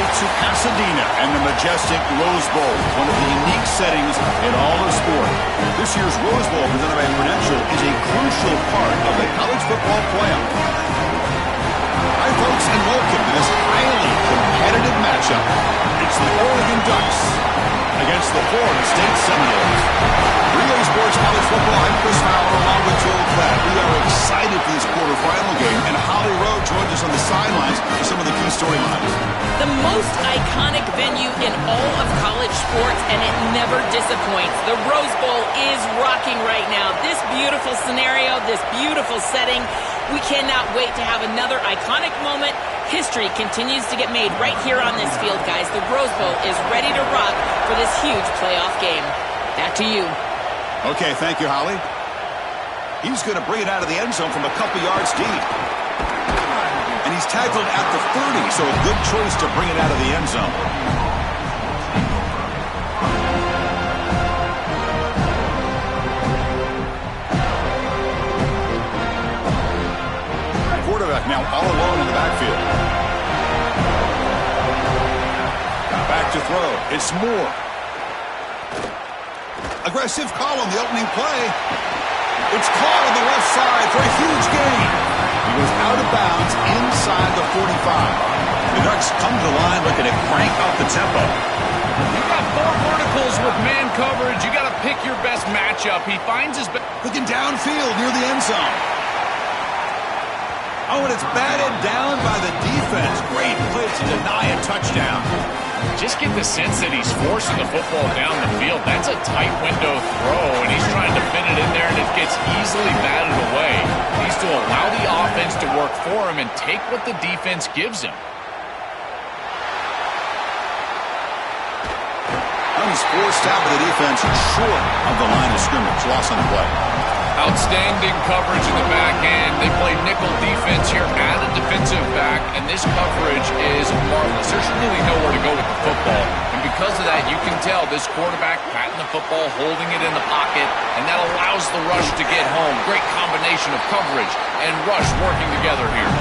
to Pasadena and the majestic Rose Bowl, one of the unique settings in all of sport. This year's Rose Bowl, presented by Prudential, is a crucial part of the college football playoff. Hi, folks, and welcome to this highly competitive matchup. It's the Oregon Ducks against the Florida State Seminoles. Relay Sports College Football, I'm Chris Fowler along with Joel Klatt. We are excited for this quarterfinal game, and Holly Rowe joins us on the sidelines for some of the key storylines. The most iconic venue in all of college sports, and it never disappoints. The Rose Bowl is rocking right now. This beautiful scenario, this beautiful setting. We cannot wait to have another iconic moment. History continues to get made right here on this field, guys. The Rose Bowl is ready to rock for this huge playoff game. Back to you. Okay, thank you, Holly. He's going to bring it out of the end zone from a couple yards deep. And he's tackled at the 30, so a good choice to bring it out of the end zone. Quarterback now all alone in the backfield. Back to throw. It's Moore. Aggressive call on the opening play. It's caught on the left side for a huge gain. He goes out of bounds inside the 45. The Ducks come to the line looking to crank up the tempo. You got four verticals with man coverage. You got to pick your best matchup. He finds his best. Looking downfield near the end zone. Oh, and it's batted down by the defense. Great play to deny a touchdown. Just get the sense that he's forcing the football down the field. That's a tight window throw, and he's trying to fit it in there, and it gets easily batted away. He needs to allow the offense to work for him and take what the defense gives him. He's forced out by the defense short of the line of scrimmage. Loss on the play. Outstanding coverage in the back end. They play nickel defense here at a defensive back, and this coverage is marvelous. There's really nowhere to go with the football, and because of that, you can tell this quarterback patting the football, holding it in the pocket, and that allows the rush to get home. Great combination of coverage and rush working together here.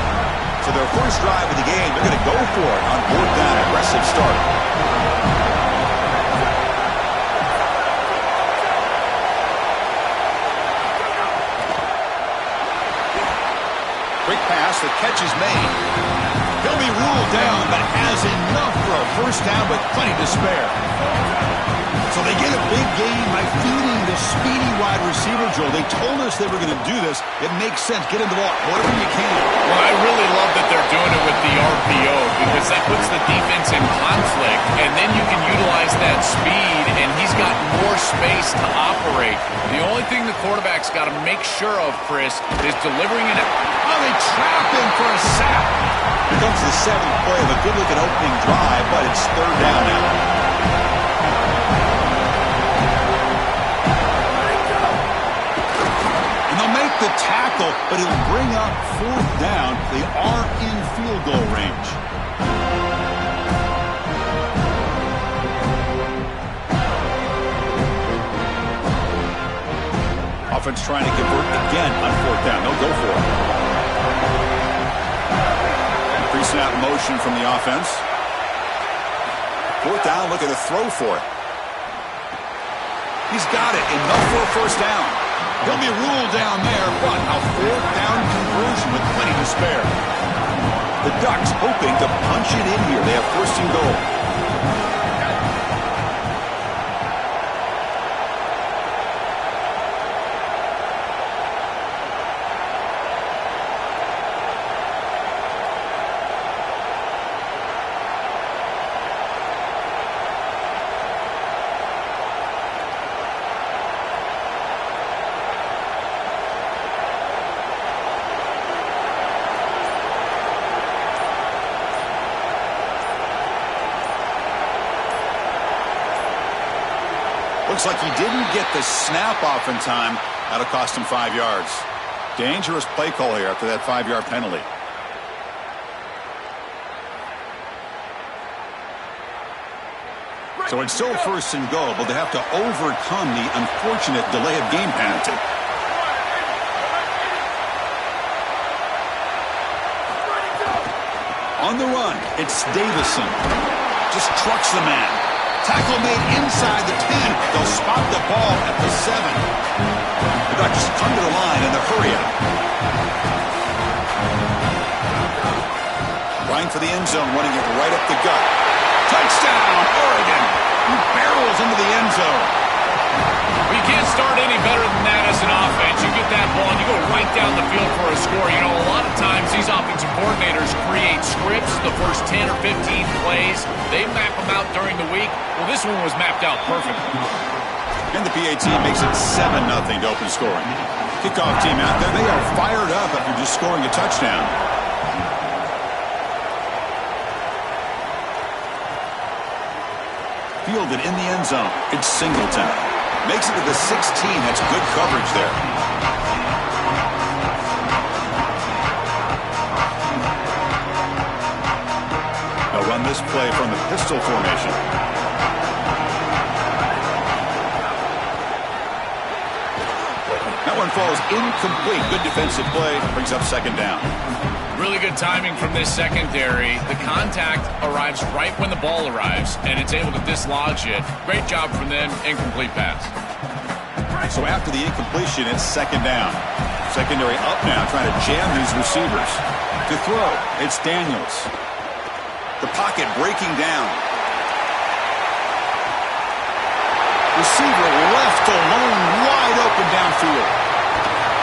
So their first drive of the game, they're going to go for it on fourth down. Aggressive start. Quick pass, the catch is made. He'll be ruled down, but has enough for a first down, but plenty to spare. So they get a big gain by feeding the speedy wide receiver, Joel. They told us they were going to do this. It makes sense. Get him the ball whatever you can. Well, I really love that they're doing it with the RPO because that puts the defense in conflict, and then you can utilize that speed, and he's got more space to operate. The only thing the quarterback's got to make sure of, Chris, is delivering it. Oh, they trap him for a sack. Here comes the seventh play of a good-looking opening drive, but it's third down now. And they'll make the tackle, but he'll bring up fourth down. They are in field goal range. Offense trying to convert again on fourth down. They'll go for it. Increasing out motion from the offense. Fourth down, looking to throw for it. He's got it. Enough for a first down. He'll be ruled down there, but a fourth down conversion with plenty to spare. The Ducks hoping to punch it in here. They have first and goal. Looks like he didn't get the snap off in time. That'll cost him 5 yards. Dangerous play call here after that 5-yard penalty. So it's still first and goal, but they have to overcome the unfortunate delay of game penalty. On the run, it's Davison. just trucks the man. Tackle made inside the 10. They'll spot the ball at the 7. The Ducks come to the line in the hurry up. Running for the end zone, running it right up the gut. Touchdown, Oregon! He barrels into the end zone. Well, you can't start any better than that as an offense. You get that ball and you go right down the field for a score. You know, a lot of times these offensive coordinators create scripts, the first 10 or 15 plays. They map them out during the week. Well, this one was mapped out perfectly. And the PAT makes it 7-0 to open scoring. Kickoff team out there, they are fired up after just scoring a touchdown. Fielded in the end zone. It's Singleton. Makes it to the 16. That's good coverage there. They'll run this play from the pistol formation. That one falls incomplete. Good defensive play. Brings up second down. Really good timing from this secondary. The contact arrives right when the ball arrives, and it's able to dislodge it. Great job from them. Incomplete pass. So after the incompletion, it's second down. Secondary up now, trying to jam these receivers. To throw, it's Daniels. The pocket breaking down. Receiver left alone, wide open downfield.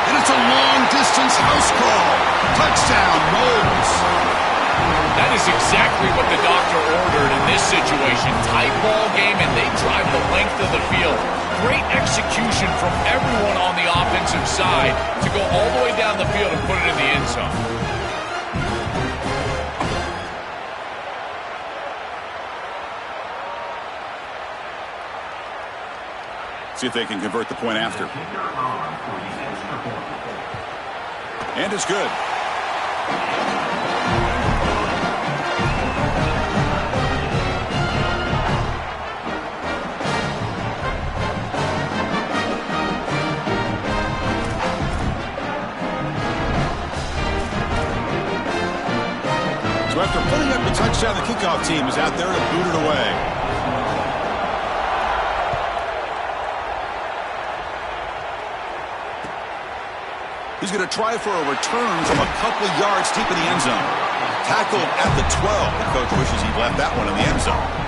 And it's a long-distance house call. Touchdown, Knowles. That is exactly what the doctor ordered in this situation. Tight ball game, and they drive the length of the field. Great execution from everyone on the offensive side to go all the way down the field and put it in the end zone. See if they can convert the point after. And it's good. So after putting up the touchdown, the kickoff team is out there to boot it away. He's going to try for a return from a couple yards deep in the end zone. Tackled at the 12. The coach wishes he left that one in the end zone.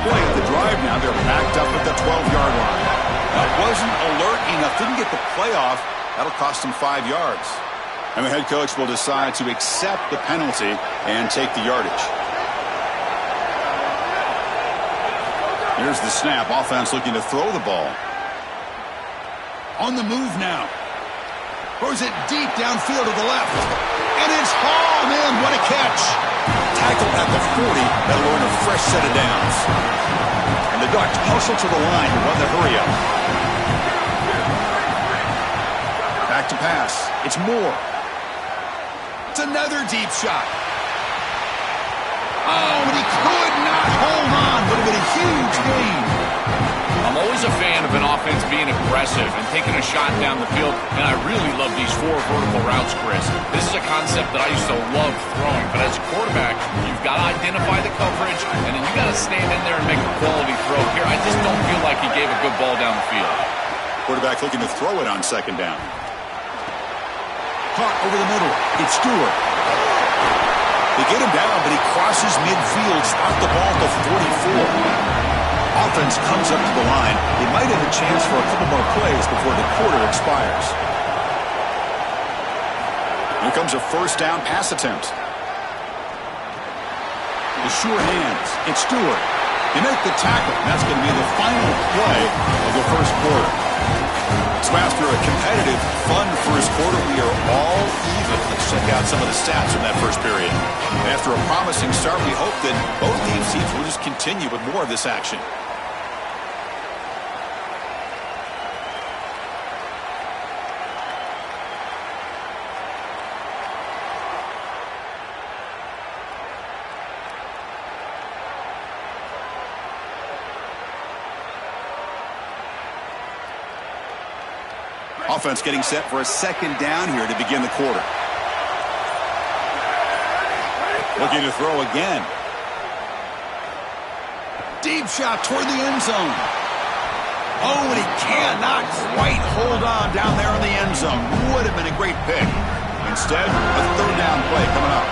Play of the drive now. They're backed up at the 12-yard line. That wasn't alert enough. Didn't get the play off. That'll cost him 5 yards. And the head coach will decide to accept the penalty and take the yardage. Here's the snap. Offense looking to throw the ball. On the move now. Throws it deep downfield to the left. And it's hauled in. What a catch. Tackle at the 40. That'll earn a fresh set of downs. And the Ducks hustle to the line to run the hurry up. Back to pass. It's Moore. It's another deep shot. Oh, and he could not hold on. Would have been a huge gain. I'm always a fan of an offense being aggressive and taking a shot down the field, and I really love these 4 vertical routes, Chris. This is a concept that I used to love throwing, but as a quarterback, you've got to identify the coverage, and then you've got to stand in there and make a quality throw. Here, I just don't feel like he gave a good ball down the field. Quarterback looking to throw it on second down. Caught over the middle. It's Stewart. They get him down, but he crosses midfield, spot the ball to 44. Offense comes up to the line. They might have a chance for a couple more plays before the quarter expires. Here comes a first down pass attempt. The sure hands. It's Stewart. They make the tackle. That's going to be the final play of the first quarter. So after a competitive, fun first quarter, we are all even. Let's check out some of the stats from that first period. After a promising start, we hope that both teams will just continue with more of this action. Offense getting set for a second down here to begin the quarter. Looking to throw again. Deep shot toward the end zone. Oh, and he cannot quite hold on down there in the end zone. Would have been a great pick. Instead, a third down play coming up.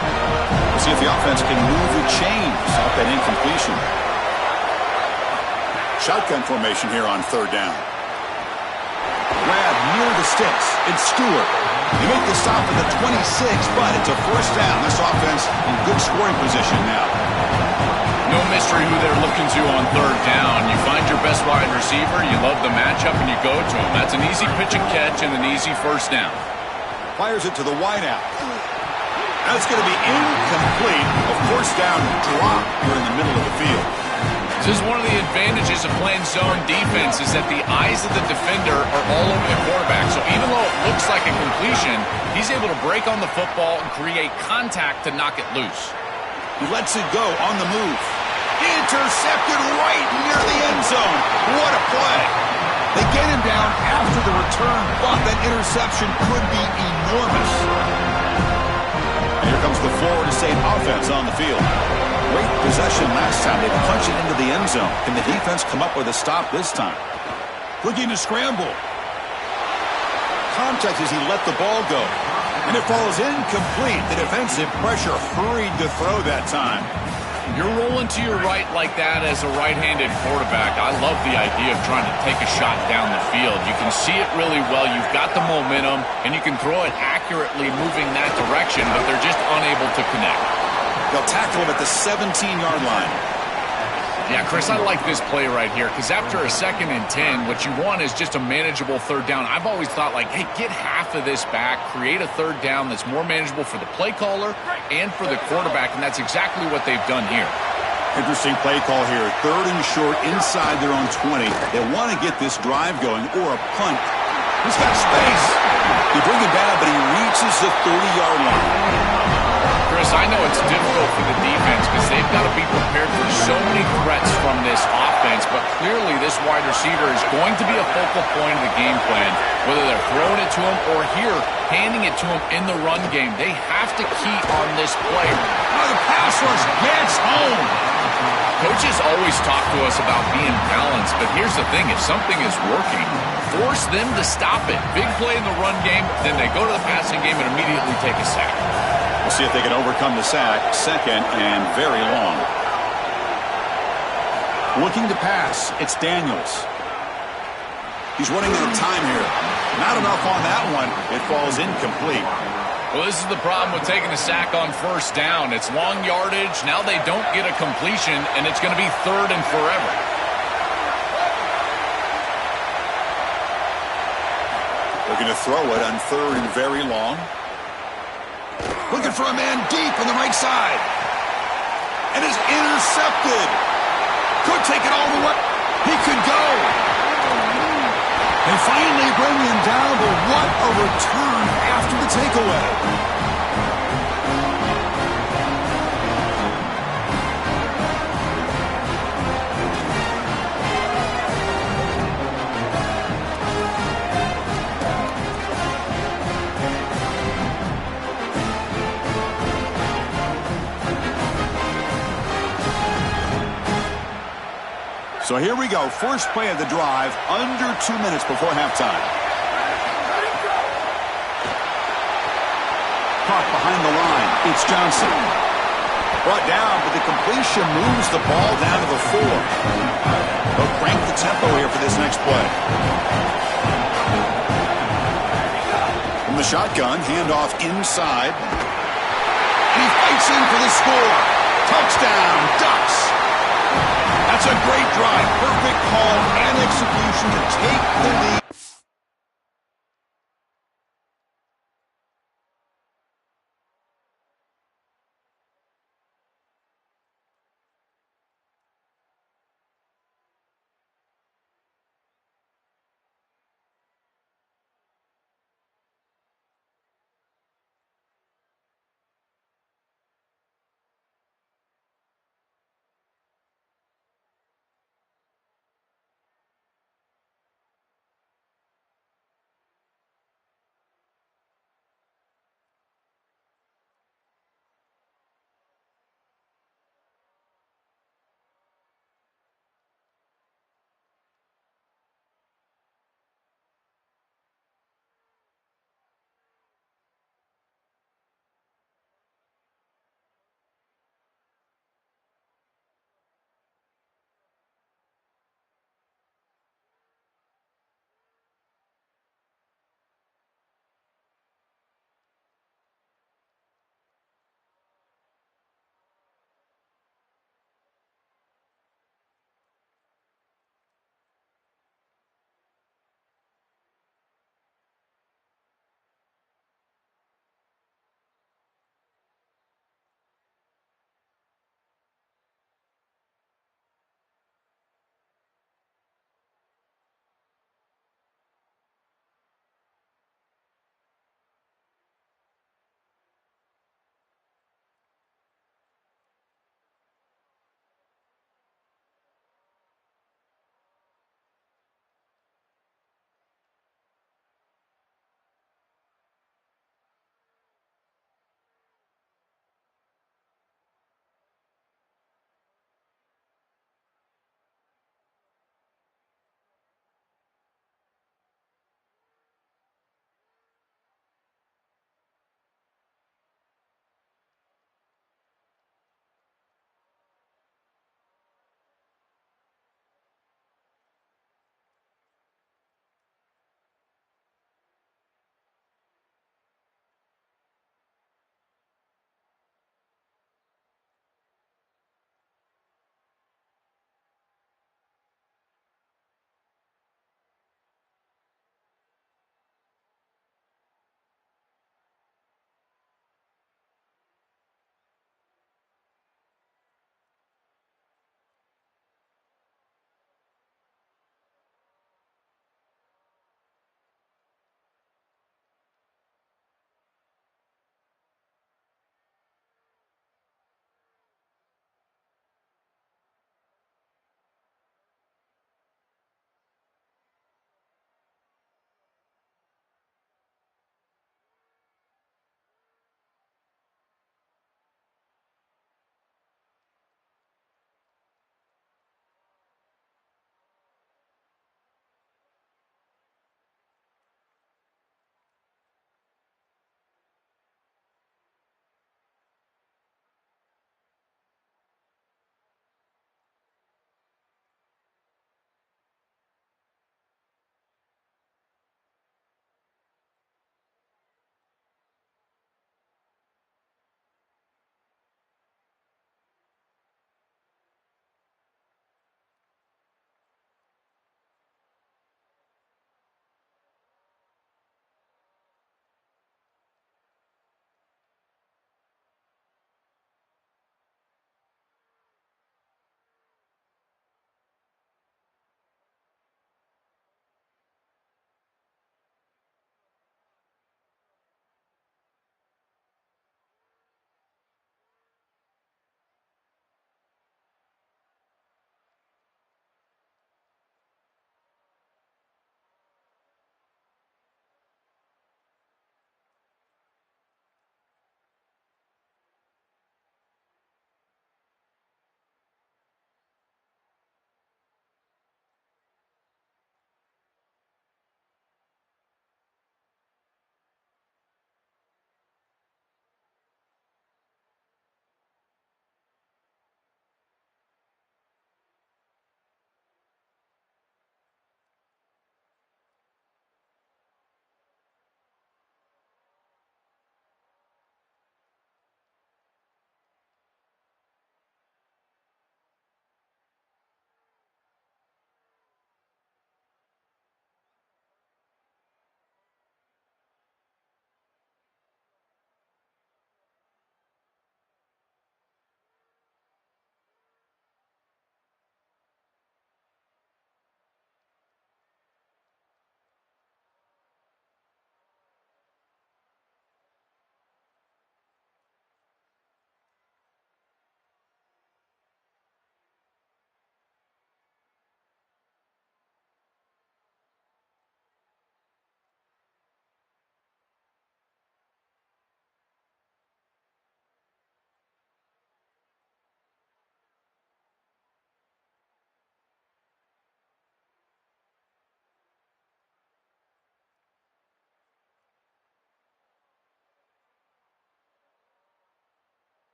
We'll see if the offense can move the chains off that incompletion. Shotgun formation here on third down. Grab near the sticks. It's Stewart. They make the stop at the 26, but it's a first down. This offense in good scoring position now. No mystery who they're looking to on third down. You find your best wide receiver, you love the matchup, and you go to him. That's an easy pitch and catch and an easy first down. Fires it to the wideout. That's going to be incomplete. A first down drop here in the middle of the field. This is one of the advantages of playing zone defense is that the eyes of the defender are all over the quarterback. So even though it looks like a completion, he's able to break on the football and create contact to knock it loose. He lets it go on the move. Intercepted right near the end zone. What a play. They get him down after the return, but that interception could be enormous. And here comes the Florida State offense on the field. Great possession last time. They punch it into the end zone. Can the defense come up with a stop this time? Looking to scramble. Contact as he let the ball go. And it falls incomplete. The defensive pressure hurried to throw that time. You're rolling to your right like that as a right-handed quarterback. I love the idea of trying to take a shot down the field. You can see it really well. You've got the momentum, and you can throw it accurately moving that direction, but they're just unable to connect. They'll tackle him at the 17-yard line. Yeah, Chris, I like this play right here because after a 2nd and 10, what you want is just a manageable third down. I've always thought, like, hey, get half of this back, create a third down that's more manageable for the play caller and for the quarterback, and that's exactly what they've done here. Interesting play call here. 3rd and short inside their own 20. They want to get this drive going or a punt. He's got space. You bring him down, but he reaches the 30-yard line. Chris, I know it's difficult for the defense because they've got to be prepared for so many threats from this offense, but clearly this wide receiver is going to be a focal point of the game plan, whether they're throwing it to him or here, handing it to him in the run game. They have to key on this play. Oh, the pass rush gets home. Coaches always talk to us about being balanced, but here's the thing. If something is working, force them to stop it. Big play in the run game, then they go to the passing game and immediately take a sack. We'll see if they can overcome the sack. 2nd and very long. Looking to pass. It's Daniels. He's running out of time here. Not enough on that one. It falls incomplete. Well, this is the problem with taking a sack on first down. It's long yardage. Now they don't get a completion, and it's going to be 3rd and forever. Looking to throw it on 3rd and very long. Looking for a man deep on the right side. And is intercepted. Could take it all the way. He could go. They finally bring him down, but what a return after the takeaway. So here we go. First play of the drive, under 2 minutes before halftime. Caught behind the line. It's Johnson. Brought down, but the completion moves the ball down to the 4. They'll crank the tempo here for this next play. From the shotgun, handoff inside. And he fights in for the score. Touchdown, Ducks. That's a great drive. Perfect call and execution to take the lead.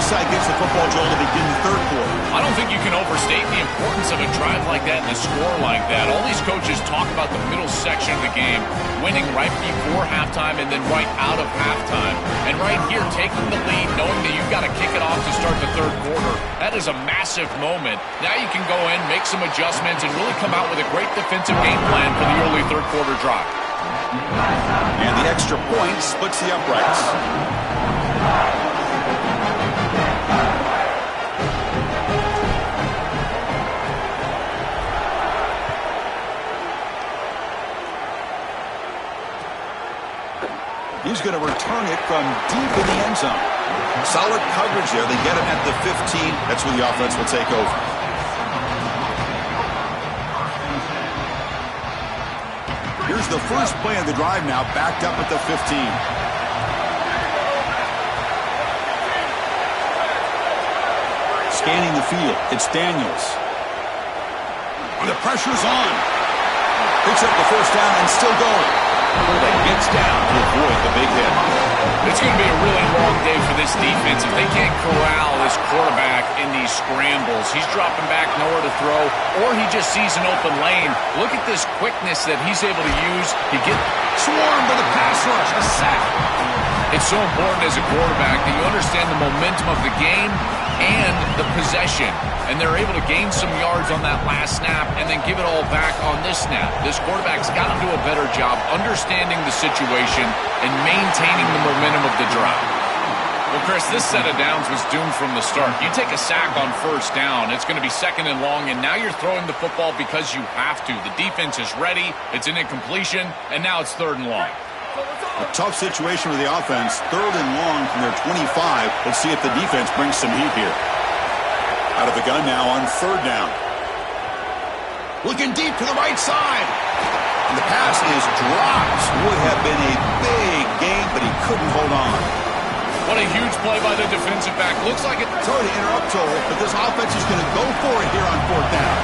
side gets the football, Joel, to begin the third quarter. I don't think you can overstate the importance of a drive like that and a score like that. All these coaches talk about the middle section of the game, winning right before halftime and then right out of halftime. And right here, taking the lead, knowing that you've got to kick it off to start the third quarter, that is a massive moment. Now you can go in, make some adjustments, and really come out with a great defensive game plan for the early third quarter drive. And the extra point splits the uprights. He's going to return it from deep in the end zone. Solid coverage there. They get him at the 15. That's where the offense will take over. Here's the first play of the drive now, backed up at the 15. Scanning the field, it's Daniels. The pressure's on. Picks up the first down and still going. That gets down to avoid the big hit. It's going to be a really long day for this defense if they can't corral this quarterback in these scrambles. He's dropping back, nowhere to throw, or he just sees an open lane. Look at this quickness that he's able to use. He gets swarmed by the pass rush, a sack. It's so important as a quarterback that you understand the momentum of the game and the possession. And they're able to gain some yards on that last snap and then give it all back on this snap. This quarterback's got to do a better job understanding the situation and maintaining the momentum of the drive. Well, Chris, this set of downs was doomed from the start. You take a sack on first down, it's going to be second and long, and now you're throwing the football because you have to. The defense is ready, it's an incompletion, and now it's third and long. A tough situation with the offense. Third and long from their 25. Let's see if the defense brings some heat here. Out of the gun now on third down. Looking deep to the right side. And the pass is dropped. Would have been a big gain, but he couldn't hold on. What a huge play by the defensive back. Looks like it. Sorry to interrupt, Joel, but this offense is going to go for it here on fourth down.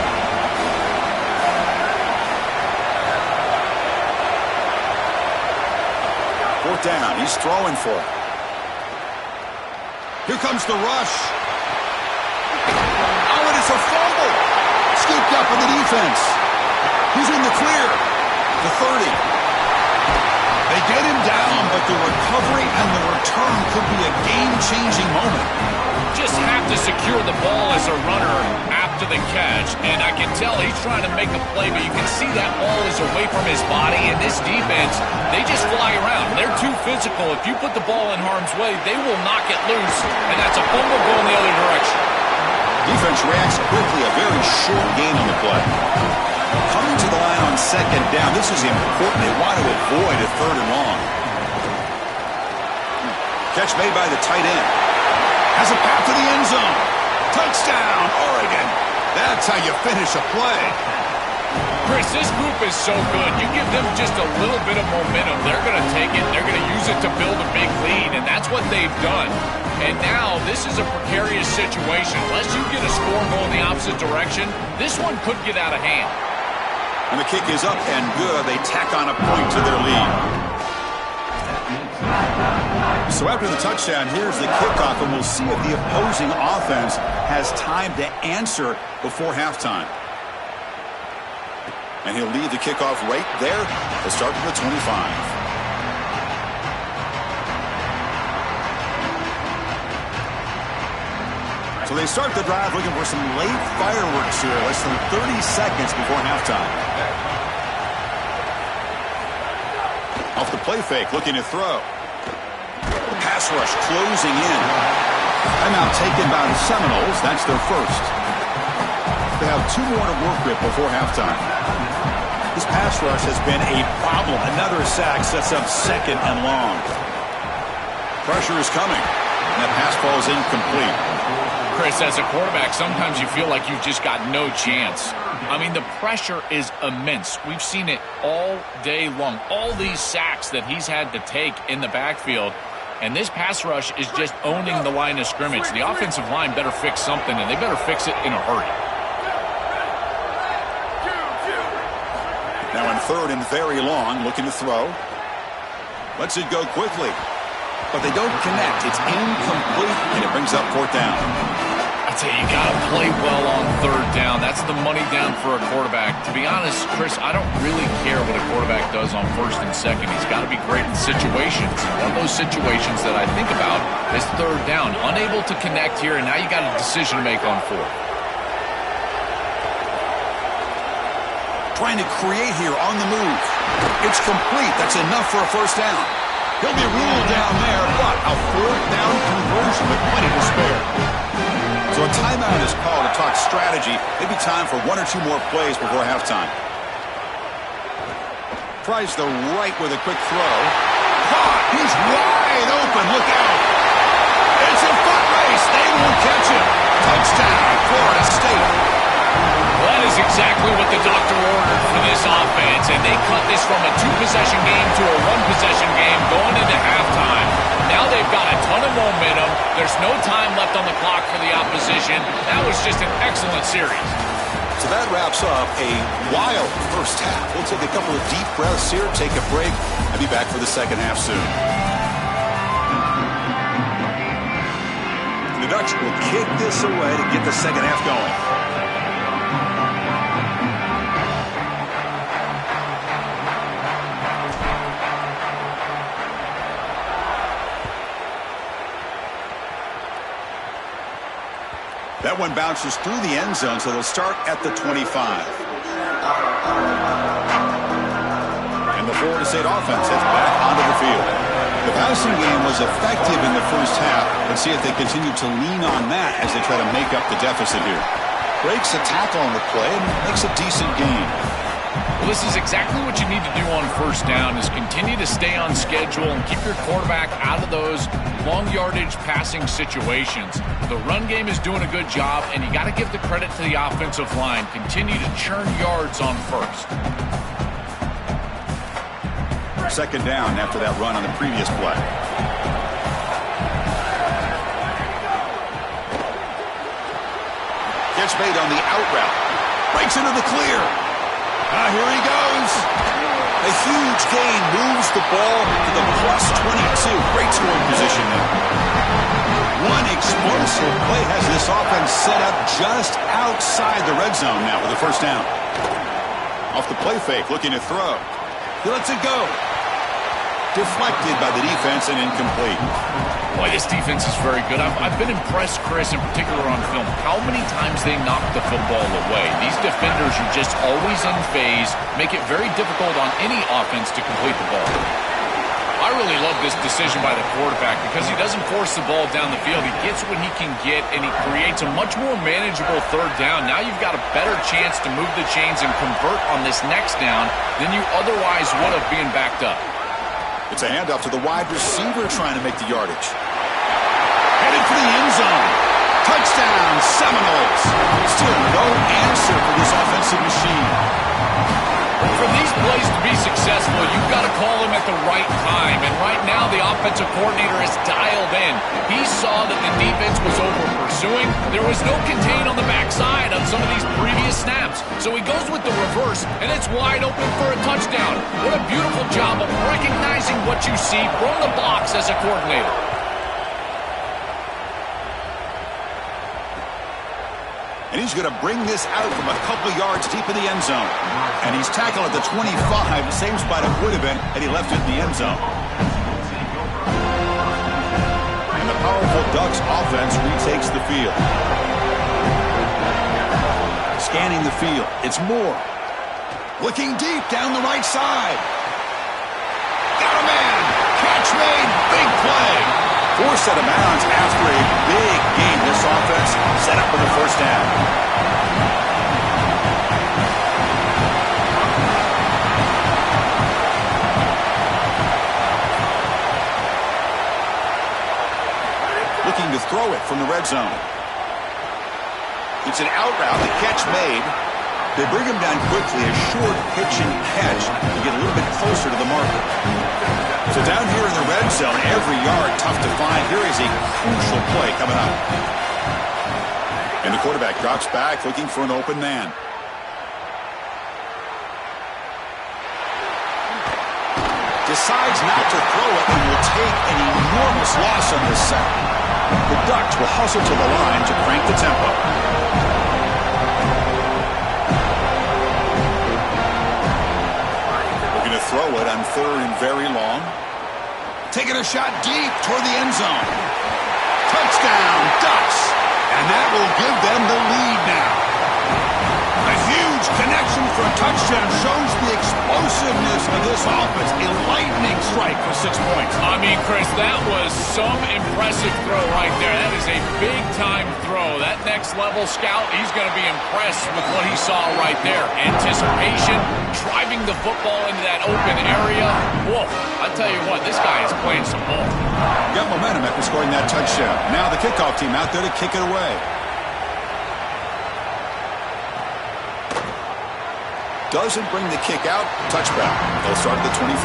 Fourth down. He's throwing for it. Here comes the rush. Oh, and it's a fumble. Scooped up in the defense. He's in the clear. The 30. They get him down, but the recovery and the return could be a game-changing moment. Just have to secure the ball as a runner after the catch, and I can tell he's trying to make a play, but you can see that ball is away from his body, and this defense, they just fly around. They're too physical. If you put the ball in harm's way, they will knock it loose, and that's a fumble going the other direction. Defense reacts quickly, a very short gain on the play. Coming to the line on second down, this is important. They want to avoid a third and long. Catch made by the tight end. Has a path to the end zone. Touchdown, Oregon. That's how you finish a play. Chris, this group is so good. You give them just a little bit of momentum. They're going to take it. They're going to use it to build a big lead, and that's what they've done. And now this is a precarious situation. Unless you get a score going the opposite direction, this one could get out of hand. And the kick is up and good. They tack on a point to their lead. So after the touchdown, here's the kickoff, and we'll see if the opposing offense has time to answer before halftime. And he'll lead the kickoff right there to start from the 25. So they start the drive looking for some late fireworks here, less than 30 seconds before halftime. Off the play fake, looking to throw. The pass rush closing in. Timeout taken by the Seminoles. That's their first. They have 2 more to work with before halftime. This pass rush has been a problem. Another sack sets up second and long. Pressure is coming. And that pass falls incomplete. Chris, as a quarterback, sometimes you feel like you've just got no chance. I mean, the pressure is immense. We've seen it all day long. All these sacks that he's had to take in the backfield. And this pass rush is just owning the line of scrimmage. The offensive line better fix something, and they better fix it in a hurry. Now in third and very long, looking to throw. Lets it go quickly. But they don't connect. It's incomplete, and it brings brings up 4th down. I tell you, you got to play well on 3rd down. That's the money down for a quarterback. To be honest, Chris, I don't really care what a quarterback does on 1st and 2nd. He's got to be great in situations. One of those situations that I think about is 3rd down. Unable to connect here, and now you got a decision to make on 4th. Trying to create here on the move. It's complete. That's enough for a 1st down. He'll be ruled down there, but a 4th down conversion with plenty to spare. So a timeout is called to talk strategy. Maybe time for 1 or 2 more plays before halftime. Tries the right with a quick throw. Caught! He's wide open. Look out! It's a foot race. They won't catch him. Touchdown, Florida State. Well, that is exactly what the doctor ordered for this offense, and they cut this from a 2-possession game to a 1-possession game going into halftime. Now they've got a ton of momentum. There's no time left on the clock for the opposition. That was just an excellent series. So that wraps up a wild first half. We'll take a couple of deep breaths here, take a break, and be back for the second half soon. The Ducks will kick this away to get the second half going. That one bounces through the end zone, so they'll start at the 25. And the Florida State offense heads back onto the field. The passing game was effective in the first half. Let's see if they continue to lean on that as they try to make up the deficit here. Breaks a tackle on the play and makes a decent gain. Well, this is exactly what you need to do on 1st down is continue to stay on schedule and keep your quarterback out of those long yardage passing situations. The run game is doing a good job, and you got to give the credit to the offensive line. Continue to churn yards on 1st. 2nd down after that run on the previous play. Catch made on the out route. Breaks into the clear. Here he goes. A huge gain moves the ball to the +22. Great scoring position there. One explosive play has this offense set up just outside the red zone now with a 1st down. Off the play fake, looking to throw. He lets it go. Deflected by the defense and incomplete. Boy, this defense is very good. I've been impressed, Chris, in particular on film, how many times they knock the football away. These defenders are just always in phase, make it very difficult on any offense to complete the ball. I really love this decision by the quarterback because he doesn't force the ball down the field. He gets what he can get, and he creates a much more manageable 3rd down. Now you've got a better chance to move the chains and convert on this next down than you otherwise would have being backed up. It's a handoff to the wide receiver trying to make the yardage. Headed for the end zone. Touchdown, Seminoles. Still no answer for this offensive machine. For these plays to be successful, you've got to call them at the right time. And right now, the offensive coordinator is dialed in. He saw that the defense was over-pursuing. There was no contain on the backside on some of these previous snaps. So he goes with the reverse, and it's wide open for a touchdown. What a beautiful job of recognizing what you see from the box as a coordinator. And he's going to bring this out from a couple yards deep in the end zone. And he's tackled at the 25, same spot it would have been had he left it in the end zone. And the powerful Ducks offense retakes the field. Scanning the field. It's Moore. Looking deep down the right side. Got a man. Catch made. Big play. Forced out of bounds after a big game. This offense set up for the 1st down. Looking to throw it from the red zone. It's an out route. The catch made. They bring him down quickly. A short pitch and catch to get a little bit closer to the marker. So down here in the red zone, every yard tough to find. Here is a crucial play coming up. And the quarterback drops back looking for an open man. Decides not to throw it and will take an enormous loss on this sack. The Ducks will hustle to the line to crank the tempo. We're going to throw it on 3rd and very long. Taking a shot deep toward the end zone. Touchdown, Ducks! And that will give them the lead now. A huge connection for a touchdown shows the explosiveness of this offense. A lightning strike for 6 points. I mean, Chris, that was some impressive throw right there. That is a big-time throw. That next-level scout, he's going to be impressed with what he saw right there. Anticipation, driving the football into that open area. Whoa, I tell you what, this guy is playing some ball. Got momentum after scoring that touchdown. Now the kickoff team out there to kick it away. Doesn't bring the kick out. Touchback. They'll start at the 25.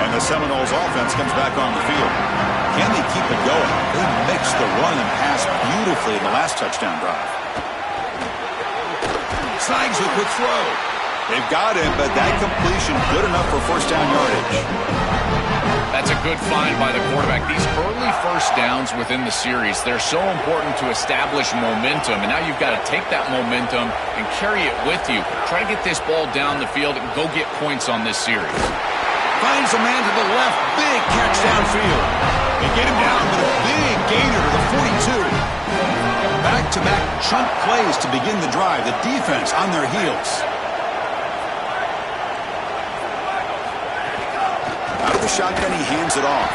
And the Seminoles offense comes back on the field. Can they keep it going? They mixed the run and pass beautifully in the last touchdown drive. Snigs a quick throw. They've got him, but that completion good enough for first down yardage. That's a good find by the quarterback. These early first downs within the series, they're so important to establish momentum. And now you've got to take that momentum and carry it with you. Try to get this ball down the field and go get points on this series. Finds a man to the left. Big catch downfield. They get him down with a big gainer to the 42. Back-to-back chunk plays to begin the drive. The defense on their heels. Out of the shotgun, he hands it off.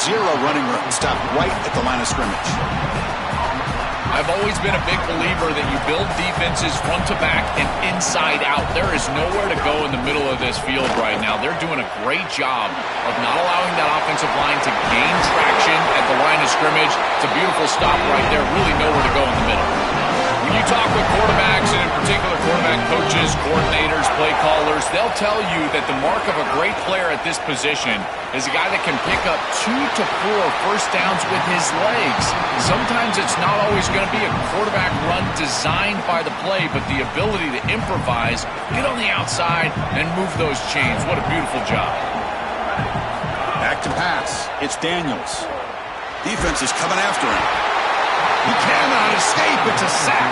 0 running room. Stopped right at the line of scrimmage. I've always been a big believer that you build defenses front to back and inside out. There is nowhere to go in the middle of this field right now. They're doing a great job of not allowing that offensive line to gain traction at the line of scrimmage. It's a beautiful stop right there. Really nowhere to go in the middle. When you talk with quarterbacks, and in particular quarterback coaches, coordinators, play callers, they'll tell you that the mark of a great player at this position is a guy that can pick up 2 to 4 first downs with his legs. Sometimes it's not always going to be a quarterback run designed by the play, but the ability to improvise, get on the outside, and move those chains. What a beautiful job. Back to pass. It's Daniels. Defense is coming after him. He cannot escape. It's a sack.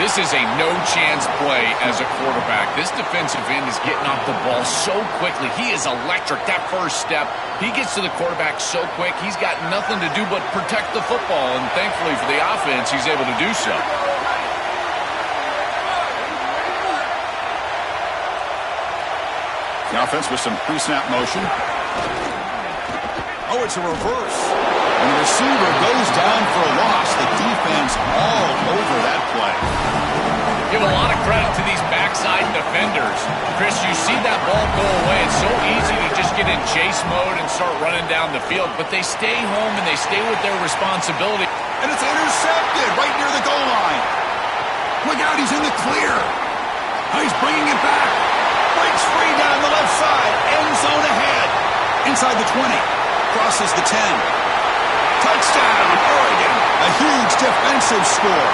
This is a no-chance play as a quarterback. This defensive end is getting off the ball so quickly. He is electric. That first step, he gets to the quarterback so quick, he's got nothing to do but protect the football. And thankfully for the offense, he's able to do so. The offense with some pre-snap motion. Oh, it's a reverse. And the receiver goes down for a loss. The defense all over that play. Give a lot of credit to these backside defenders. Chris, you see that ball go away. It's so easy to just get in chase mode and start running down the field. But they stay home and they stay with their responsibility. And it's intercepted right near the goal line. Look out, he's in the clear. Oh, he's bringing it back. Breaks free down the left side. End zone ahead. Inside the 20. Crosses the 10. Touchdown, Oregon. A huge defensive score.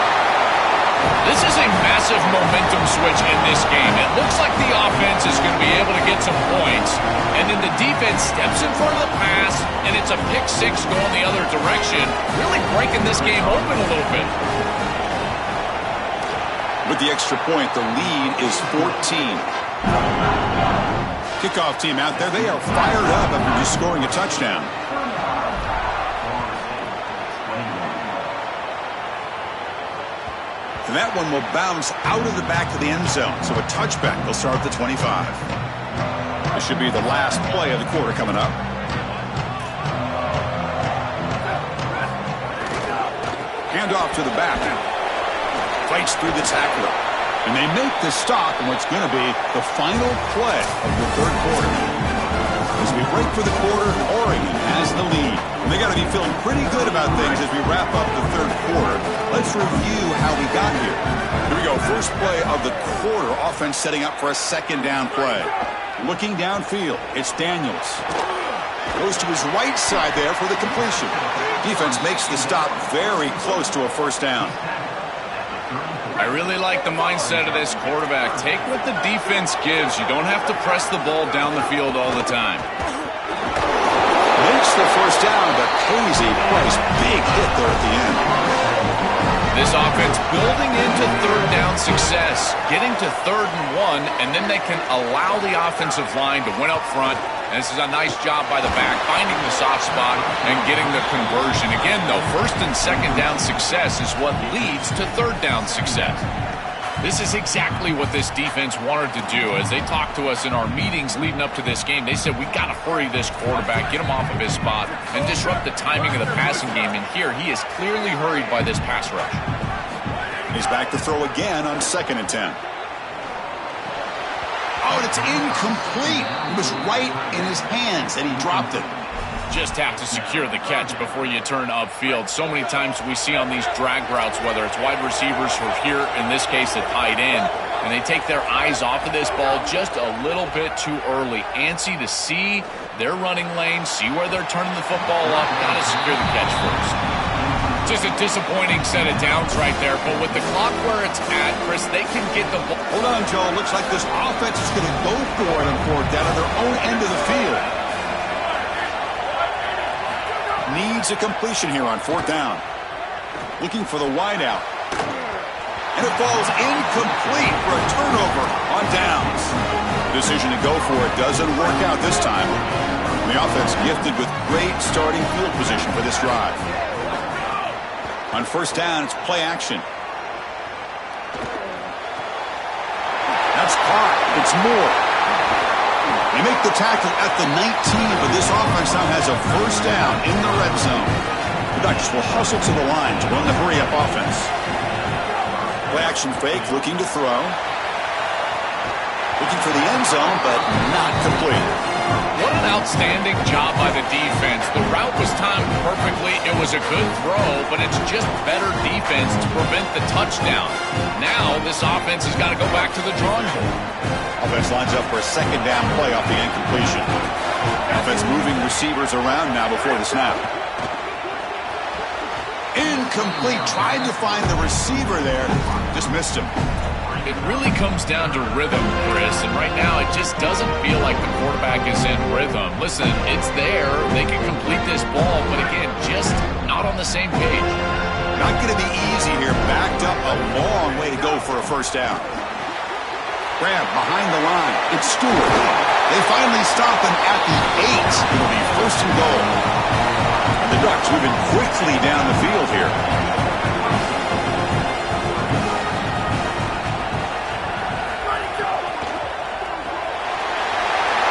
This is a massive momentum switch in this game. It looks like the offense is going to be able to get some points, and then the defense steps in front of the pass, and it's a pick six going the other direction, really breaking this game open a little bit. With the extra point, the lead is 14. Kickoff team out there, they are fired up after just scoring a touchdown. And that one will bounce out of the back of the end zone. So a touchback. They'll start at the 25. This should be the last play of the quarter coming up. Handoff to the back. Fights through the tackler. And they make the stop in what's going to be the final play of the third quarter. As we break for the quarter, Oregon has the lead. And they got to be feeling pretty good about things as we wrap up the third quarter. Let's review how we got here. Here we go. First play of the quarter. Offense setting up for a second down play. Looking downfield, it's Daniels. Goes to his right side there for the completion. Defense makes the stop very close to a first down. I really like the mindset of this quarterback. Take what the defense gives. You don't have to press the ball down the field all the time. Makes the first down, but pays a price. Big hit there at the end. This offense building into third down success, getting to 3rd and 1, and then they can allow the offensive line to win up front. And this is a nice job by the back, finding the soft spot and getting the conversion. Again, though, 1st and 2nd down success is what leads to 3rd down success. This is exactly what this defense wanted to do. As they talked to us in our meetings leading up to this game, they said, we got to hurry this quarterback, get him off of his spot, and disrupt the timing of the passing game. And here, he is clearly hurried by this pass rush. He's back to throw again on 2nd and 10. Oh, and it's incomplete. It was right in his hands, and he dropped it. Just have to secure the catch before you turn upfield. So many times we see on these drag routes, whether it's wide receivers or here, in this case, a tight end, and they take their eyes off of this ball just a little bit too early. Antsy to see their running lane, see where they're turning the football up. Got to secure the catch first. Just a disappointing set of downs right there, but with the clock where it's at, Chris, they can get the ball. Hold on, Joe. Looks like this offense is going to go for it on 4th down on their own end of the field. Needs a completion here on 4th down. Looking for the wideout. And it falls incomplete for a turnover on downs. Decision to go for it doesn't work out this time. The offense gifted with great starting field position for this drive. On 1st down, it's play action. That's caught. It's Moore. They make the tackle at the 19, but this offense now has a first down in the red zone. The Ducks will hustle to the line to run the hurry-up offense. Play action fake, looking to throw. Looking for the end zone, but not complete. What an outstanding job by the defense. The route was timed perfectly. It was a good throw, but it's just better defense to prevent the touchdown. Now this offense has got to go back to the drawing board. Offense lines up for a 2nd down play off the incompletion. Offense moving receivers around now before the snap. Incomplete. Tried to find the receiver there. Just missed him. It really comes down to rhythm, Chris, and right now it just doesn't feel like the quarterback is in rhythm. Listen, it's there. They can complete this ball, but again, just not on the same page. Not going to be easy here. Backed up a long way to go for a first down. Grab behind the line. It's Stewart. They finally stop him at the 8. It'll be 1st and goal. And the Ducks moving quickly down the field here.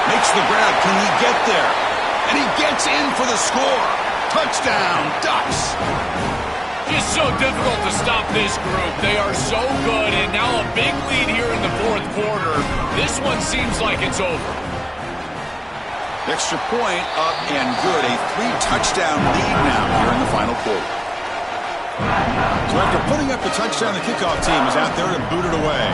Makes the grab. Can he get there? And he gets in for the score. Touchdown, Ducks. Just so difficult to stop this group. They are so good, and now a big lead here in the 4th quarter. This one seems like it's over. Extra point up and good. A 3-touchdown lead now here in the final quarter. So after putting up the touchdown, the kickoff team is out there to boot it away.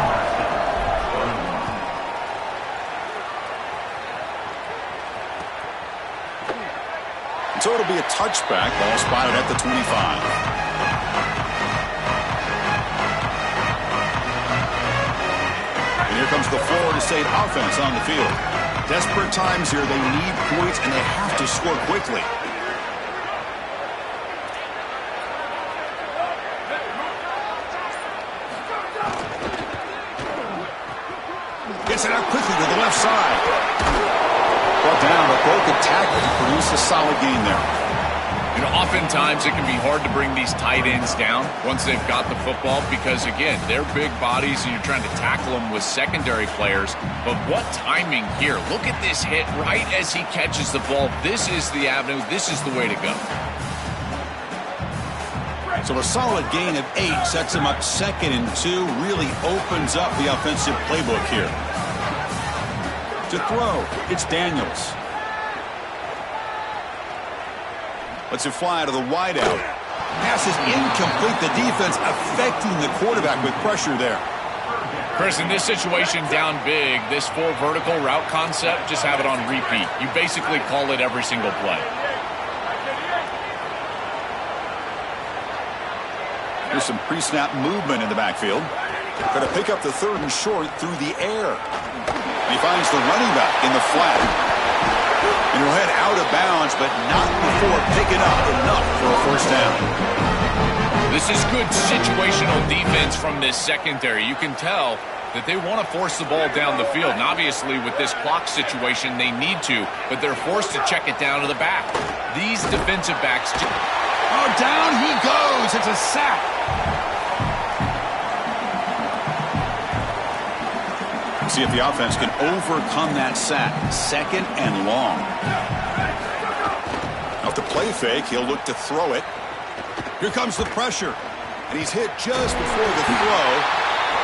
So it'll be a touchback. Ball spotted at the 25. And here comes the Florida State offense on the field. Desperate times here. They need points, and they have to score quickly. Gets it out quickly to the left side. Brought down, but broke a tackle to produce a solid gain there. You know, oftentimes it can be hard to bring these tight ends down once they've got the football because, again, they're big bodies and you're trying to tackle them with secondary players. But what timing here. Look at this hit right as he catches the ball. This is the avenue. This is the way to go. So a solid gain of 8 sets him up 2nd and 2. Really opens up the offensive playbook here. To throw, it's Daniels. Lets it fly to the wideout. Pass is incomplete. The defense affecting the quarterback with pressure there. Chris, in this situation down big, this full vertical route concept, just have it on repeat. You basically call it every single play. There's some pre-snap movement in the backfield. Going to pick up the 3rd and short through the air. He finds the running back in the flat. And he'll head out of bounds, but not before picking up enough for a first down. This is good situational defense from this secondary. You can tell that they want to force the ball down the field. And obviously, with this clock situation, they need to, but they're forced to check it down to the back. These defensive backs... Oh, down he goes. It's a sack. See if the offense can overcome that sack. 2nd and long. Off the play fake, he'll look to throw it. Here comes the pressure. And he's hit just before the throw.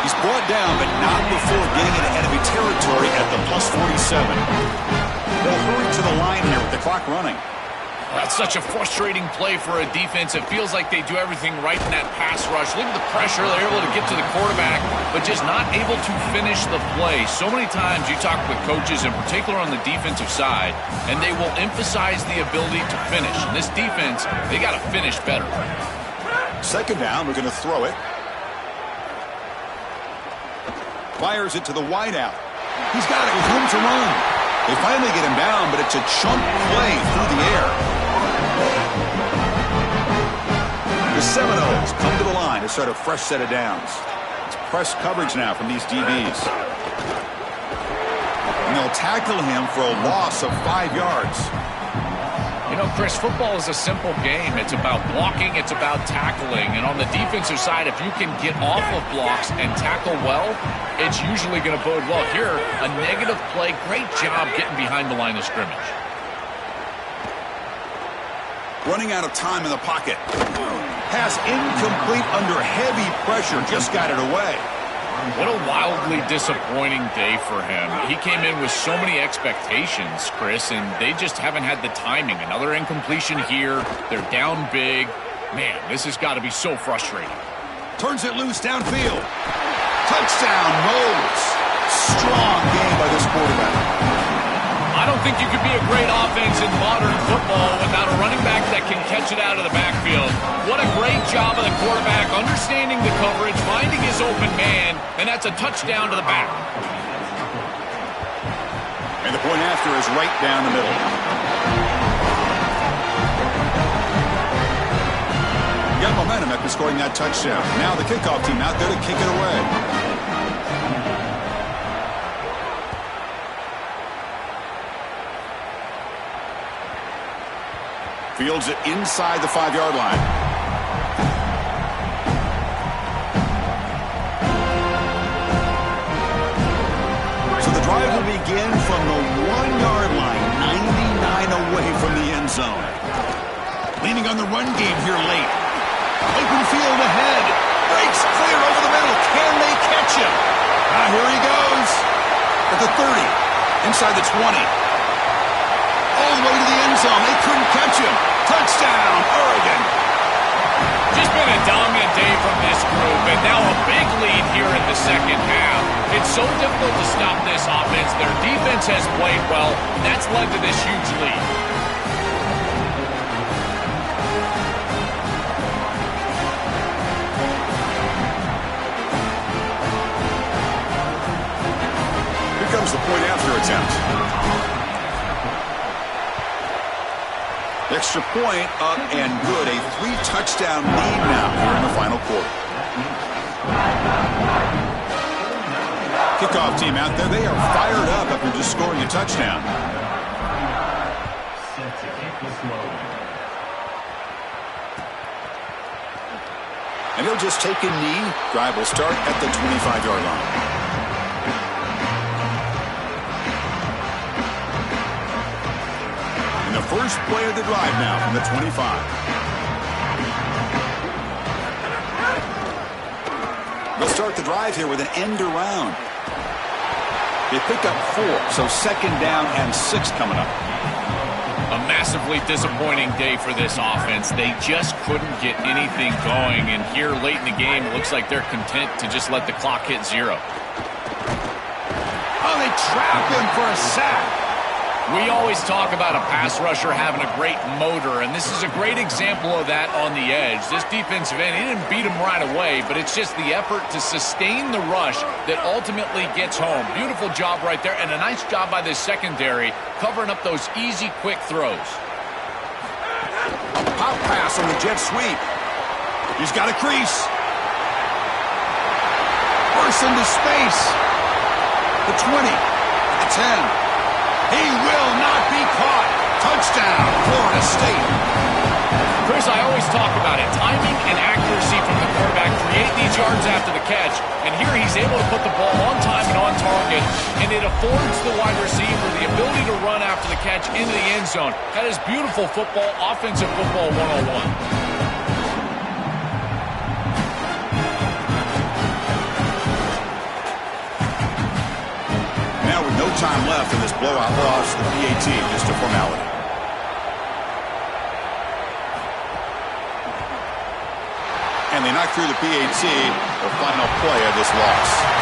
He's brought down, but not before getting into enemy territory at the +47. They'll hurry to the line here with the clock running. That's such a frustrating play for a defense. It feels like they do everything right in that pass rush. Look at the pressure. They're able to get to the quarterback, but just not able to finish the play. So many times you talk with coaches, in particular on the defensive side, and they will emphasize the ability to finish. And this defense, they got to finish better. 2nd down, we're going to throw it. Fires it to the wideout. He's got it with room to run. They finally get him down, but it's a chunk play through the air. The Seminoles come to the line to start a fresh set of downs. It's press coverage now from these DBs. And they'll tackle him for a loss of 5 yards. You know, Chris, football is a simple game. It's about blocking, it's about tackling. And on the defensive side, if you can get off of blocks and tackle well, it's usually going to bode well. Here, a negative play. Great job getting behind the line of scrimmage. Running out of time in the pocket. Pass incomplete under heavy pressure. Just got it away. What a wildly disappointing day for him. He came in with so many expectations, Chris, and they just haven't had the timing. Another incompletion here. They're down big. Man, this has got to be so frustrating. Turns it loose downfield. Touchdown, Moles. Strong game by this quarterback. I don't think you could be a great offense in modern football without a running back that can catch it out of the backfield. What a great job of the quarterback, understanding the coverage, finding his open man, and that's a touchdown to the back. And the point after is right down the middle. Got momentum after scoring that touchdown. Now the kickoff team out there to kick it away. Fields it inside the 5-yard line. So the drive will begin from the 1-yard line, 99 away from the end zone. Leaning on the run game here late. Open field ahead. Breaks clear over the middle. Can they catch him? Here he goes. At the 30. Inside the 20. All the way to the end zone. They couldn't catch him. Touchdown, Oregon. Just been a dominant day from this group, and now a big lead here in the second half. It's so difficult to stop this offense. Their defense has played well, and that's led to this huge lead. Here comes the point after attempt. Extra point up and good. A 3-touchdown lead now here in the final quarter. Kickoff team out there. They are fired up after just scoring a touchdown. And they'll just take a knee. Drive will start at the 25-yard line. The first play of the drive now from the 25. They'll start the drive here with an end around. They pick up 4, so 2nd down and 6 coming up. A massively disappointing day for this offense. They just couldn't get anything going, and here late in the game, it looks like they're content to just let the clock hit 0. Oh, they trap him for a sack. We always talk about a pass rusher having a great motor, and this is a great example of that on the edge. This defensive end, he didn't beat him right away, but it's just the effort to sustain the rush that ultimately gets home. Beautiful job right there, and a nice job by this secondary covering up those easy, quick throws. A pop pass on the jet sweep. He's got a crease. Bursts into space. The 20, the 10. He will not be caught. Touchdown, Florida State. Chris, I always talk about it. Timing and accuracy from the quarterback create these yards after the catch. And here he's able to put the ball on time and on target. And it affords the wide receiver the ability to run after the catch into the end zone. That is beautiful football, offensive football 101. No time left in this blowout loss. The PAT, just a formality. And they knock through the PAT, the final play of this loss.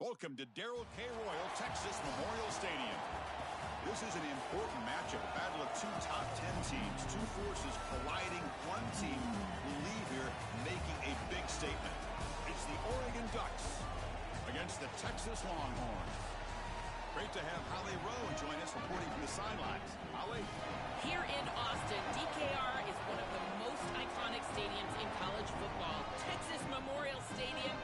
Welcome to Darrell K. Royal, Texas Memorial Stadium. This is an important matchup, a battle of two top 10 teams, two forces colliding. One team will leave here making a big statement. It's the Oregon Ducks against the Texas Longhorns. Great to have Holly Rowe join us, reporting from the sidelines. Holly? Here in Austin, DKR is one of the most iconic stadiums in college football. Texas Memorial Stadium,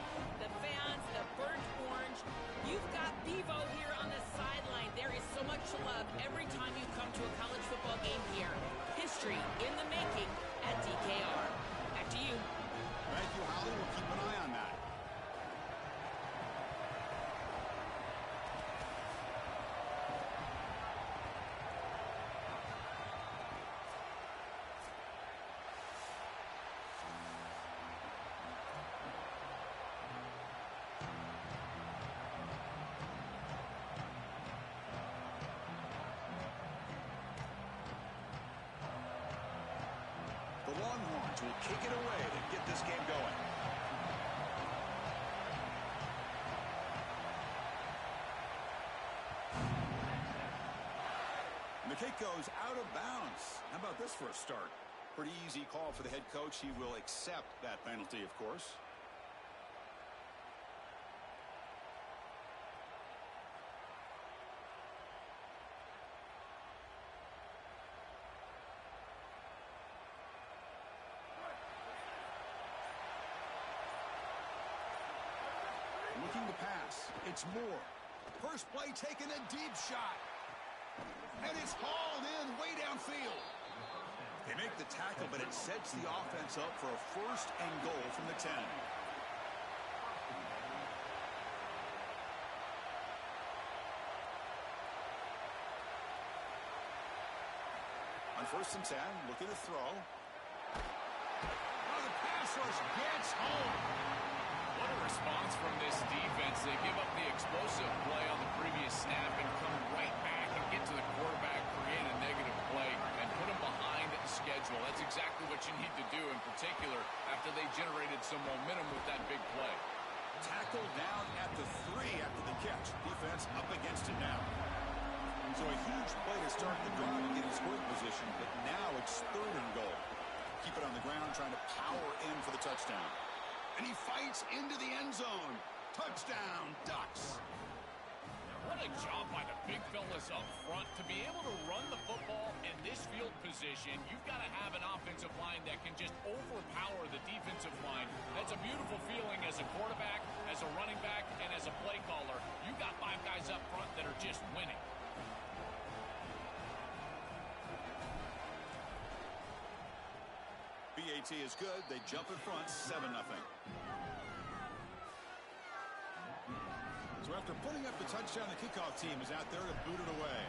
the fans, the burnt orange. You've got Bevo here on the sideline. There is so much love every time you come to a college football game here. History in the making at DKR. Back to you. Thank you, Holly. We'll keep an eye on that. The Longhorns will kick it away to get this game going. And the kick goes out of bounds. How about this for a start? Pretty easy call for the head coach. He will accept that penalty, of course. Looking to pass. It's Moore. First play taking a deep shot. And it's hauled in way downfield. They make the tackle, but it sets the offense up for a first and goal from the 10. On first and 10, looking to throw. Oh, the pass rush gets home. What a response from this defense. They give up the explosive play on the previous snap and come right back and get to the quarterback, create a negative play, and put him behind the schedule. That's exactly what you need to do, in particular, after they generated some momentum with that big play. Tackled down at the 3 after the catch. Defense up against it now. So a huge play to start the drive and get in scoring position, but now it's third and goal. Keep it on the ground, trying to power in for the touchdown. And he fights into the end zone. Touchdown, Ducks. What a job by the big fellas up front. To be able to run the football in this field position, you've got to have an offensive line that can just overpower the defensive line. That's a beautiful feeling as a quarterback, as a running back, and as a play caller. You've got 5 guys up front that are just winning. BAT is good. They jump in front, 7-0. So after putting up the touchdown, the kickoff team is out there to boot it away.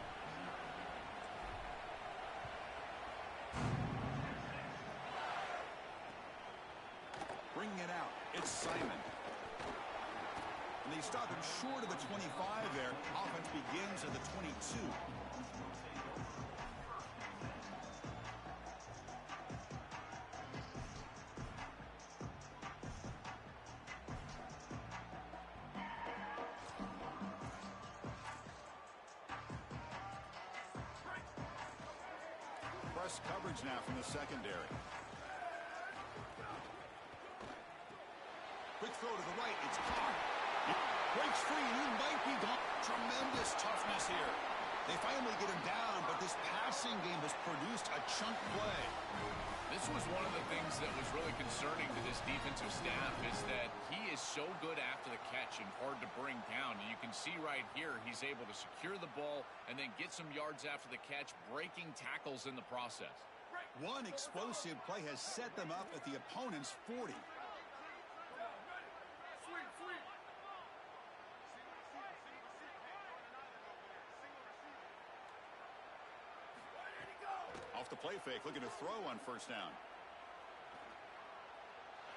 Bringing it out, it's Simon. And they stop him short of the 25 there. Offense begins at the 22. Press coverage now from the secondary. Quick throw to the right. It's caught. It breaks free, and he might be gone. Tremendous toughness here. They finally get him down, but this passing game has produced a chunk play. This was one of the things that was really concerning to this defensive staff is that he is so good after the catch and hard to bring down. And you can see right here he's able to secure the ball and then get some yards after the catch, breaking tackles in the process. One explosive play has set them up at the opponent's 40. Off the play fake, looking to throw on first down.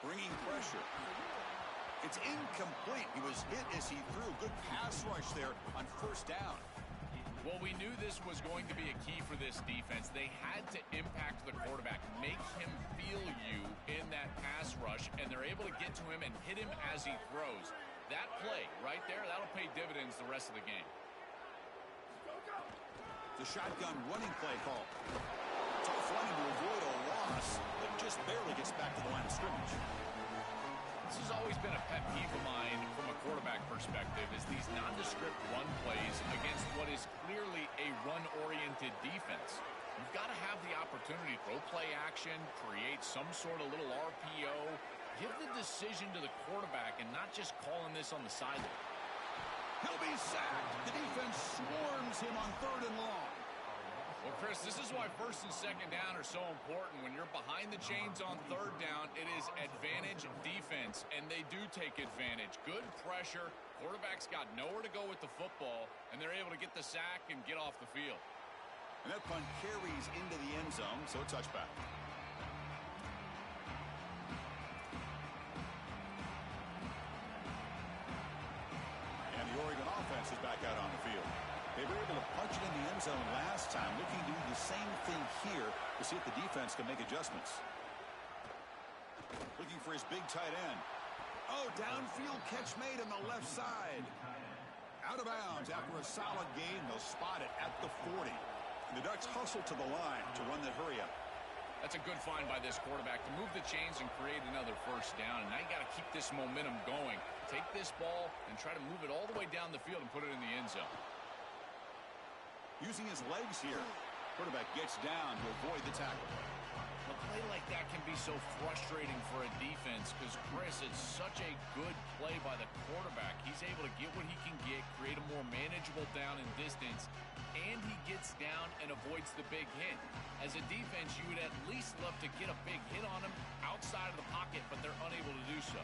Bringing pressure. It's incomplete. He was hit as he threw. Good pass rush there on first down. Well, we knew this was going to be a key for this defense. They had to impact the quarterback, make him feel you in that pass rush, and they're able to get to him and hit him as he throws. That play right there, that'll pay dividends the rest of the game. The shotgun running play call. Tough running to avoid a loss, but just barely gets back to the line of scrimmage. This has always been a pet peeve of mine from a quarterback perspective, is these nondescript run plays against what is clearly a run-oriented defense. You've got to have the opportunity to throw play action, create some sort of little RPO, give the decision to the quarterback and not just calling this on the sideline. He'll be sacked. The defense swarms him on 3rd and long. Well, Chris, this is why 1st and 2nd down are so important. When you're behind the chains on 3rd down, it is advantage defense, and they do take advantage. Good pressure. Quarterback's got nowhere to go with the football, and they're able to get the sack and get off the field. And that punt carries into the end zone, so a touchback. And the Oregon offense is back out on the field. They were able to punch it in the end zone last time, looking to do the same thing here to see if the defense can make adjustments. Looking for his big tight end. Oh, downfield catch made on the left side. Out of bounds after a solid gain. They'll spot it at the 40. And the Ducks hustle to the line to run that hurry up. That's a good find by this quarterback to move the chains and create another 1st down. And now you got to keep this momentum going. Take this ball and try to move it all the way down the field and put it in the end zone. Using his legs here. Quarterback gets down to avoid the tackle. A play like that can be so frustrating for a defense because, Chris, it's such a good play by the quarterback. He's able to get what he can get, create a more manageable down and distance, and he gets down and avoids the big hit. As a defense, you would at least love to get a big hit on him outside of the pocket, but they're unable to do so.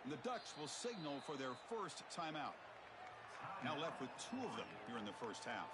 And the Ducks will signal for their 1st timeout. Now left with 2 of them here in the 1st half.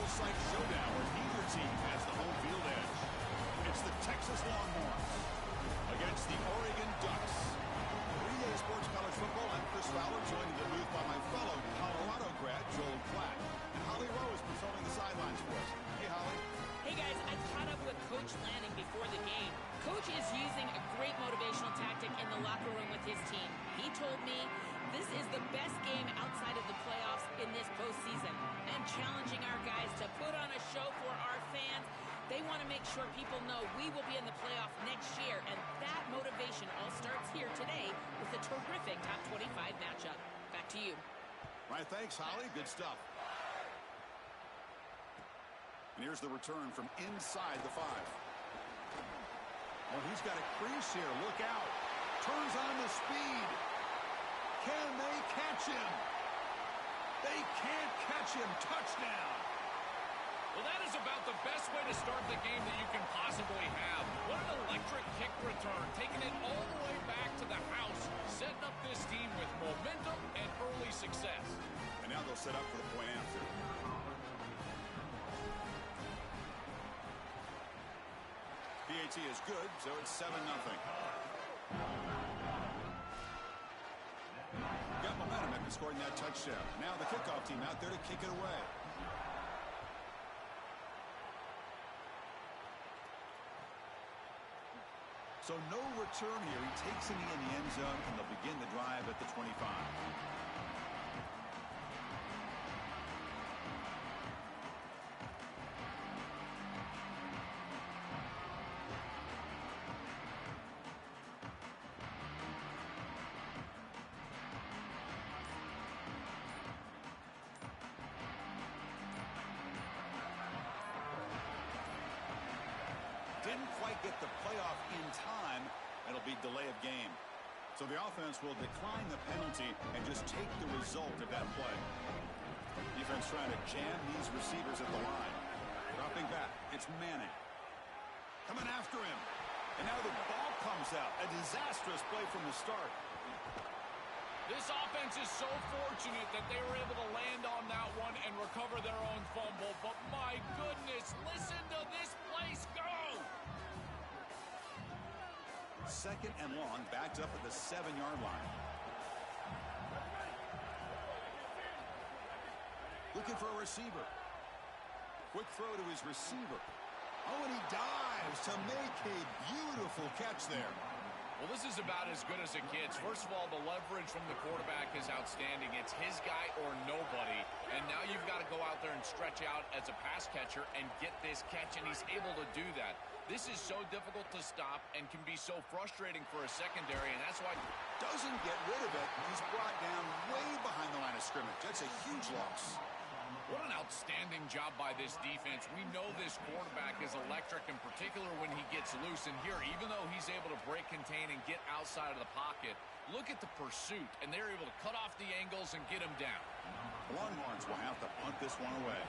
full-site showdown where neither team has the home field edge. It's the Texas Longhorns against the Oregon Ducks. 3-Day Sports College Football. I'm Chris Fowler, joined in the booth by my fellow Colorado grad, Joel Klatt. And Holly Rowe is patrolling the sidelines for us. Hey, Holly. Hey guys, I caught up with Coach Lanning before the game. Coach is using a great motivational tactic in the locker room with his team. He told me this is the best game outside of the playoffs in this postseason, and challenging our guys to put on a show for our fans. They want to make sure people know we will be in the playoff next year, and that motivation all starts here today with a terrific top 25 matchup. Back to you. All right, thanks, Holly. Good stuff. And here's the return from inside the 5. Well, he's got a crease here. Look out. Turns on the speed. Can they catch him? They can't catch him. Touchdown. Well, that is about the best way to start the game that you can possibly have. What an electric kick return, taking it all the way back to the house, setting up this team with momentum and early success. And now they'll set up for the point after. PAT is good, so it's 7-0. Got momentum after scoring that touchdown. Now the kickoff team out there to kick it away. So no return here. He takes it in the end zone, and they'll begin the drive at the 25. Didn't quite get the playoff in time. It'll be delay of game. So the offense will decline the penalty and just take the result of that play. Defense trying to jam these receivers at the line. Dropping back. It's Manning. Coming after him. And now the ball comes out. A disastrous play from the start. This offense is so fortunate that they were able to land on that one and recover their own fumble. But my goodness, listen to this place go! Second and long, backed up at the 7-yard line. Looking for a receiver. Quick throw to his receiver. Oh, and he dives to make a beautiful catch there. Well, this is about as good as it gets. First of all, the leverage from the quarterback is outstanding. It's his guy or nobody. And now you've got to go out there and stretch out as a pass catcher and get this catch, and he's able to do that. This is so difficult to stop and can be so frustrating for a secondary, and that's why doesn't get rid of it. He's brought down way behind the line of scrimmage. That's a huge loss. What an outstanding job by this defense. We know this quarterback is electric, in particular when he gets loose. And here, even though he's able to break, contain, and get outside of the pocket, look at the pursuit, and they're able to cut off the angles and get him down. Longhorns will have to punt this one away.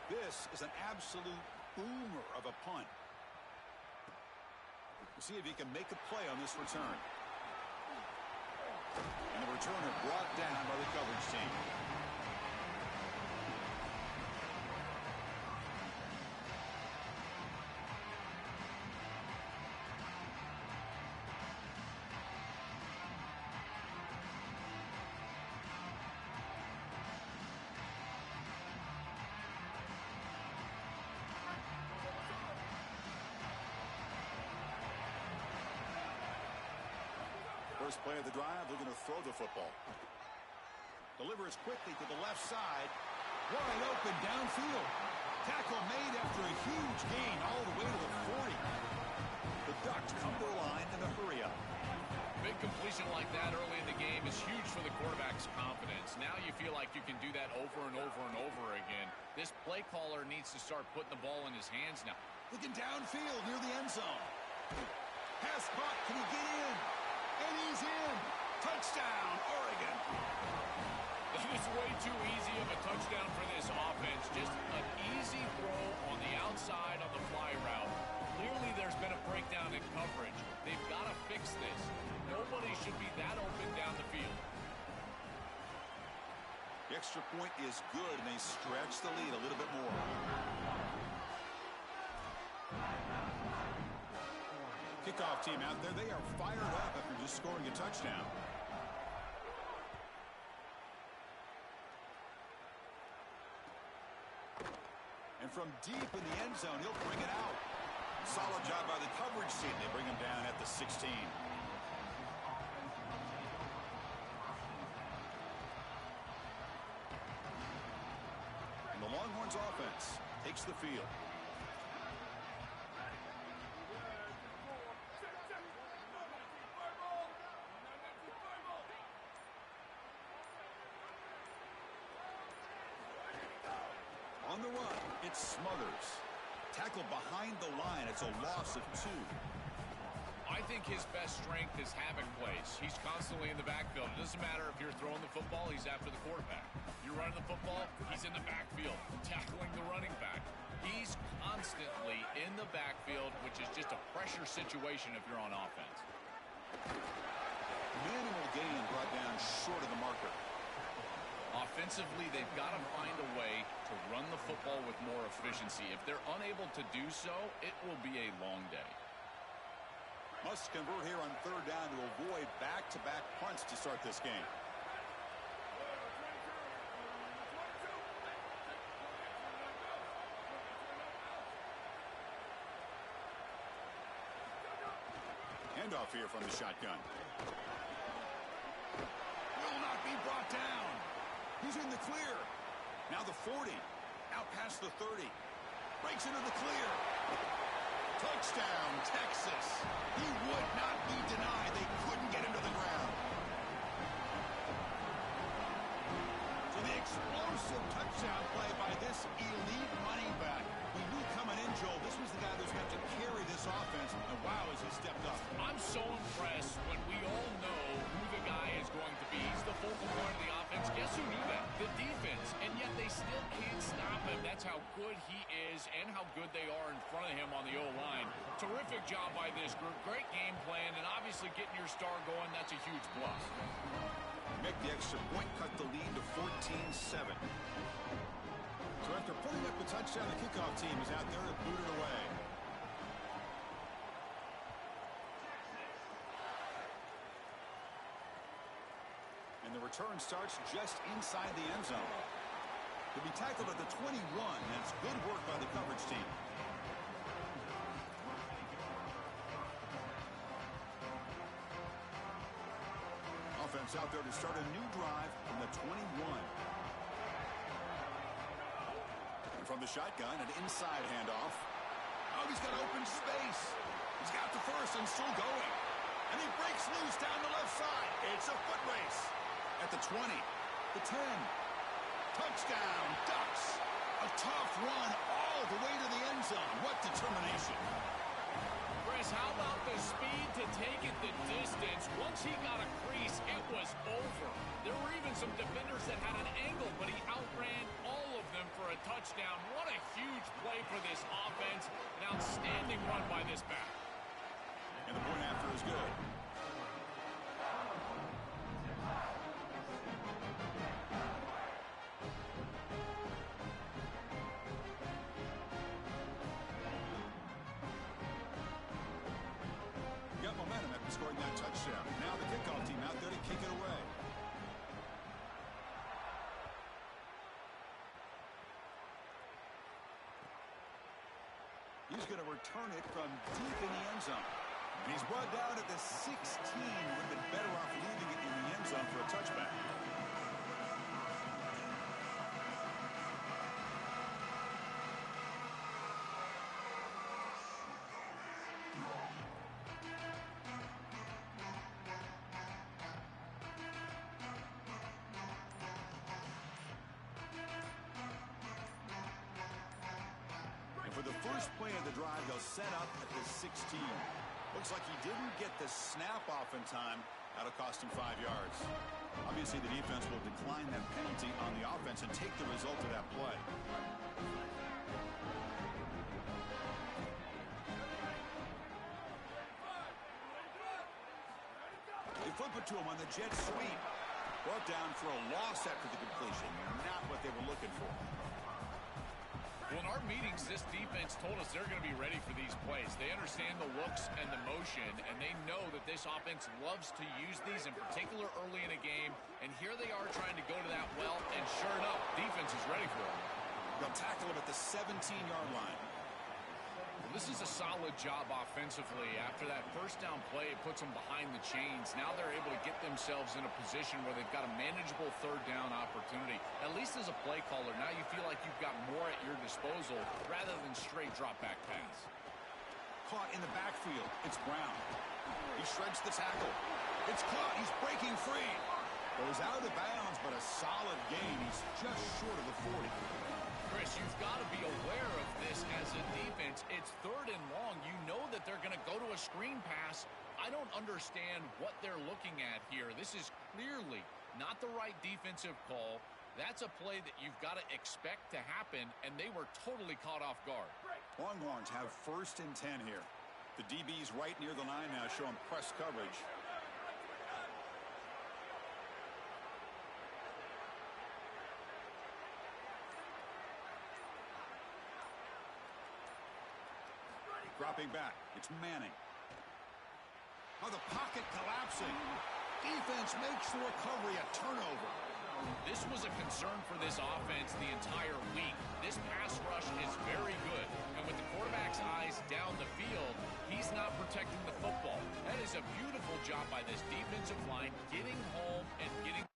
This is an absolute boomer of a punt. We'll see if he can make a play on this return. And the returner brought down by the coverage team. First play of the drive, looking to throw the football. Delivers quickly to the left side. Wide open downfield. Tackle made after a huge gain all the way to the 40. The Ducks come to the line in a hurry up. Big completion like that early in the game is huge for the quarterback's confidence. Now you feel like you can do that over and over and over again. This play caller needs to start putting the ball in his hands now. Looking downfield near the end zone. Pass caught. Can he get in? And he's in. Touchdown, Oregon. That is way too easy of a touchdown for this offense. Just an easy throw on the outside on the fly route. Clearly there's been a breakdown in coverage. They've got to fix this. Nobody should be that open down the field. The extra point is good, and they stretch the lead a little bit more. Kickoff team out there. They are fired up after just scoring a touchdown. And from deep in the end zone, he'll bring it out. Solid job by the coverage team. They bring him down at the 16. And the Longhorns offense takes the field. On the run, it's Smothers. Tackled behind the line. It's a loss of 2. I think his best strength is havoc plays. He's constantly in the backfield. It doesn't matter if you're throwing the football, he's after the quarterback. If you're running the football, he's in the backfield, tackling the running back. He's constantly in the backfield, which is just a pressure situation if you're on offense. Minimal gain brought down short of the marker. Offensively, they've got to find a way to run the football with more efficiency. If they're unable to do so, it will be a long day. Must convert here on 3rd down to avoid back-to-back punts to start this game. Handoff here from the shotgun. Will not be brought down. He's in the clear. Now the 40. Out past the 30. Breaks into the clear. Touchdown, Texas. He would not be denied. They couldn't get him to the ground. So the explosive touchdown play by this elite running back. We knew coming in, Joel, this was the guy who's going to carry this offense. And wow, has he stepped up. I'm so impressed when we all know who the guy is going to be. He's the focal point of the offense. Guess who knew that? The defense. And yet they still can't stop him. That's how good he is and how good they are in front of him on the O-line. Terrific job by this group. Great game plan, and obviously getting your star going, that's a huge plus. Make the extra point, cut the lead to 14-7. So after putting up a touchdown, the kickoff team is out there to boot it away. And the return starts just inside the end zone. He'll be tackled at the 21. That's good work by the coverage team. Offense out there to start a new drive from the 21. And from the shotgun, an inside handoff. Oh, he's got open space. He's got the first and still going. And he breaks loose down the left side. It's a foot race. At the 20, the 10. Touchdown, Ducks. A tough run all the way to the end zone. What determination. Chris, how about the speed to take it the distance? Once he got a crease, it was over. There were even some defenders that had an angle, but he outran all of them for a touchdown. What a huge play for this offense. An outstanding run by this back. And the point after is good. Got momentum after scoring that touchdown. Now the kickoff team out there to kick it away. He's going to return it from deep in the end zone. And he's brought down at the 16. Would have been better off leaving it in the end zone for a touchback. For the first play of the drive, they'll set up at the 16. Looks like he didn't get the snap off in time. That'll cost him 5 yards. Obviously, the defense will decline that penalty on the offense and take the result of that play. They flip it to him on the jet sweep. Brought down for a loss after the completion. Not what they were looking for. Well, in our meetings, this defense told us they're going to be ready for these plays. They understand the looks and the motion, and they know that this offense loves to use these, in particular early in a game. And here they are trying to go to that well, and sure enough, defense is ready for it. They'll tackle him at the 17-yard line. Well, this is a solid job offensively. After that first down play, it puts them behind the chains. Now they're able to get themselves in a position where they've got a manageable third down opportunity. At least as a play caller, now you feel like you've got more at your disposal rather than straight drop-back pass. Caught in the backfield. It's Brown. He shreds the tackle. It's caught. He's breaking free. Goes out of bounds, but a solid gain. He's just short of the 40. Chris, you've got to be aware of this as a defense. It's third and long. You know that they're going to go to a screen pass. I don't understand what they're looking at here. This is clearly not the right defensive call. That's a play that you've got to expect to happen, and they were totally caught off guard. Longhorns have 1st and 10 here. The DB's right near the line now, showing press coverage. Dropping back. It's Manning. Oh, the pocket collapsing. Defense makes the recovery a turnover. This was a concern for this offense the entire week. This pass rush is very good. And with the quarterback's eyes down the field, he's not protecting the football. That is a beautiful job by this defensive line, getting home and getting...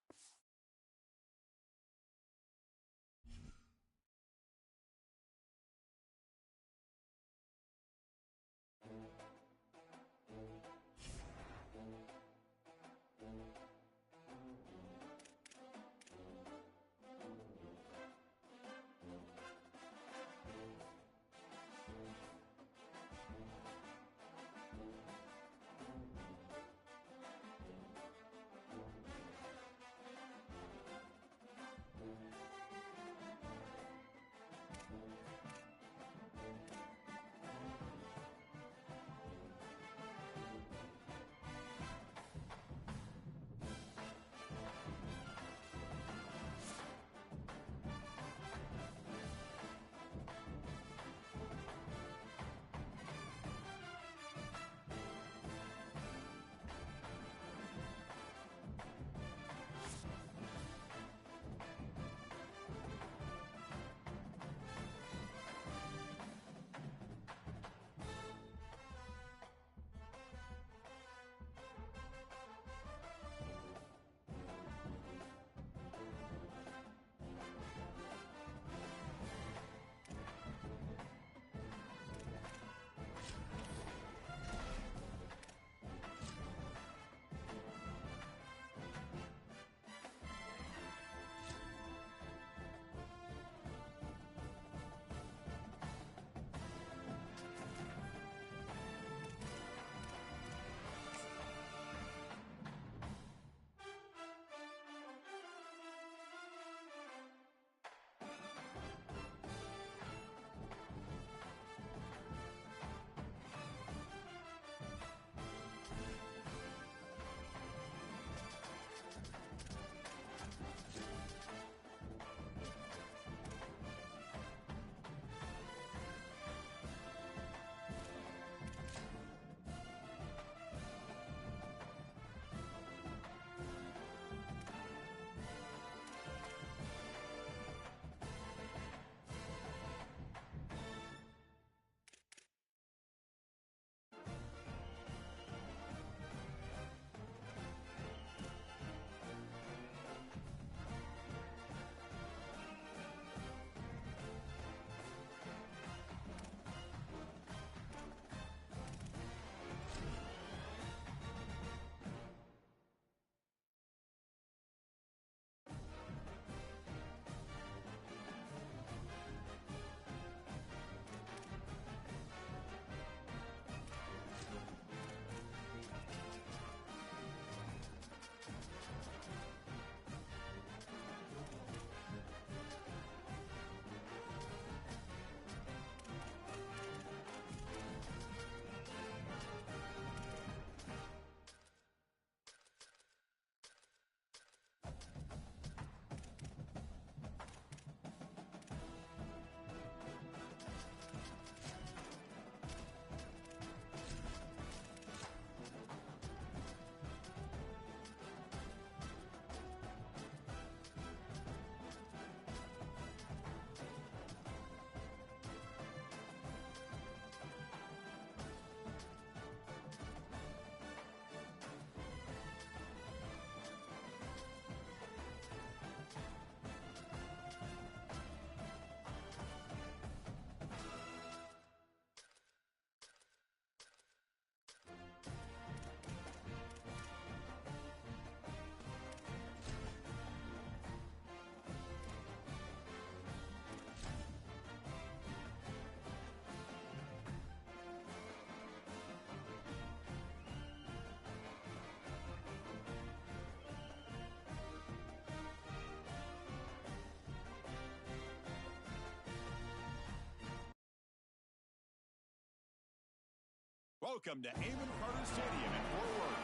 Welcome to Amon Carter Stadium in Fort Worth.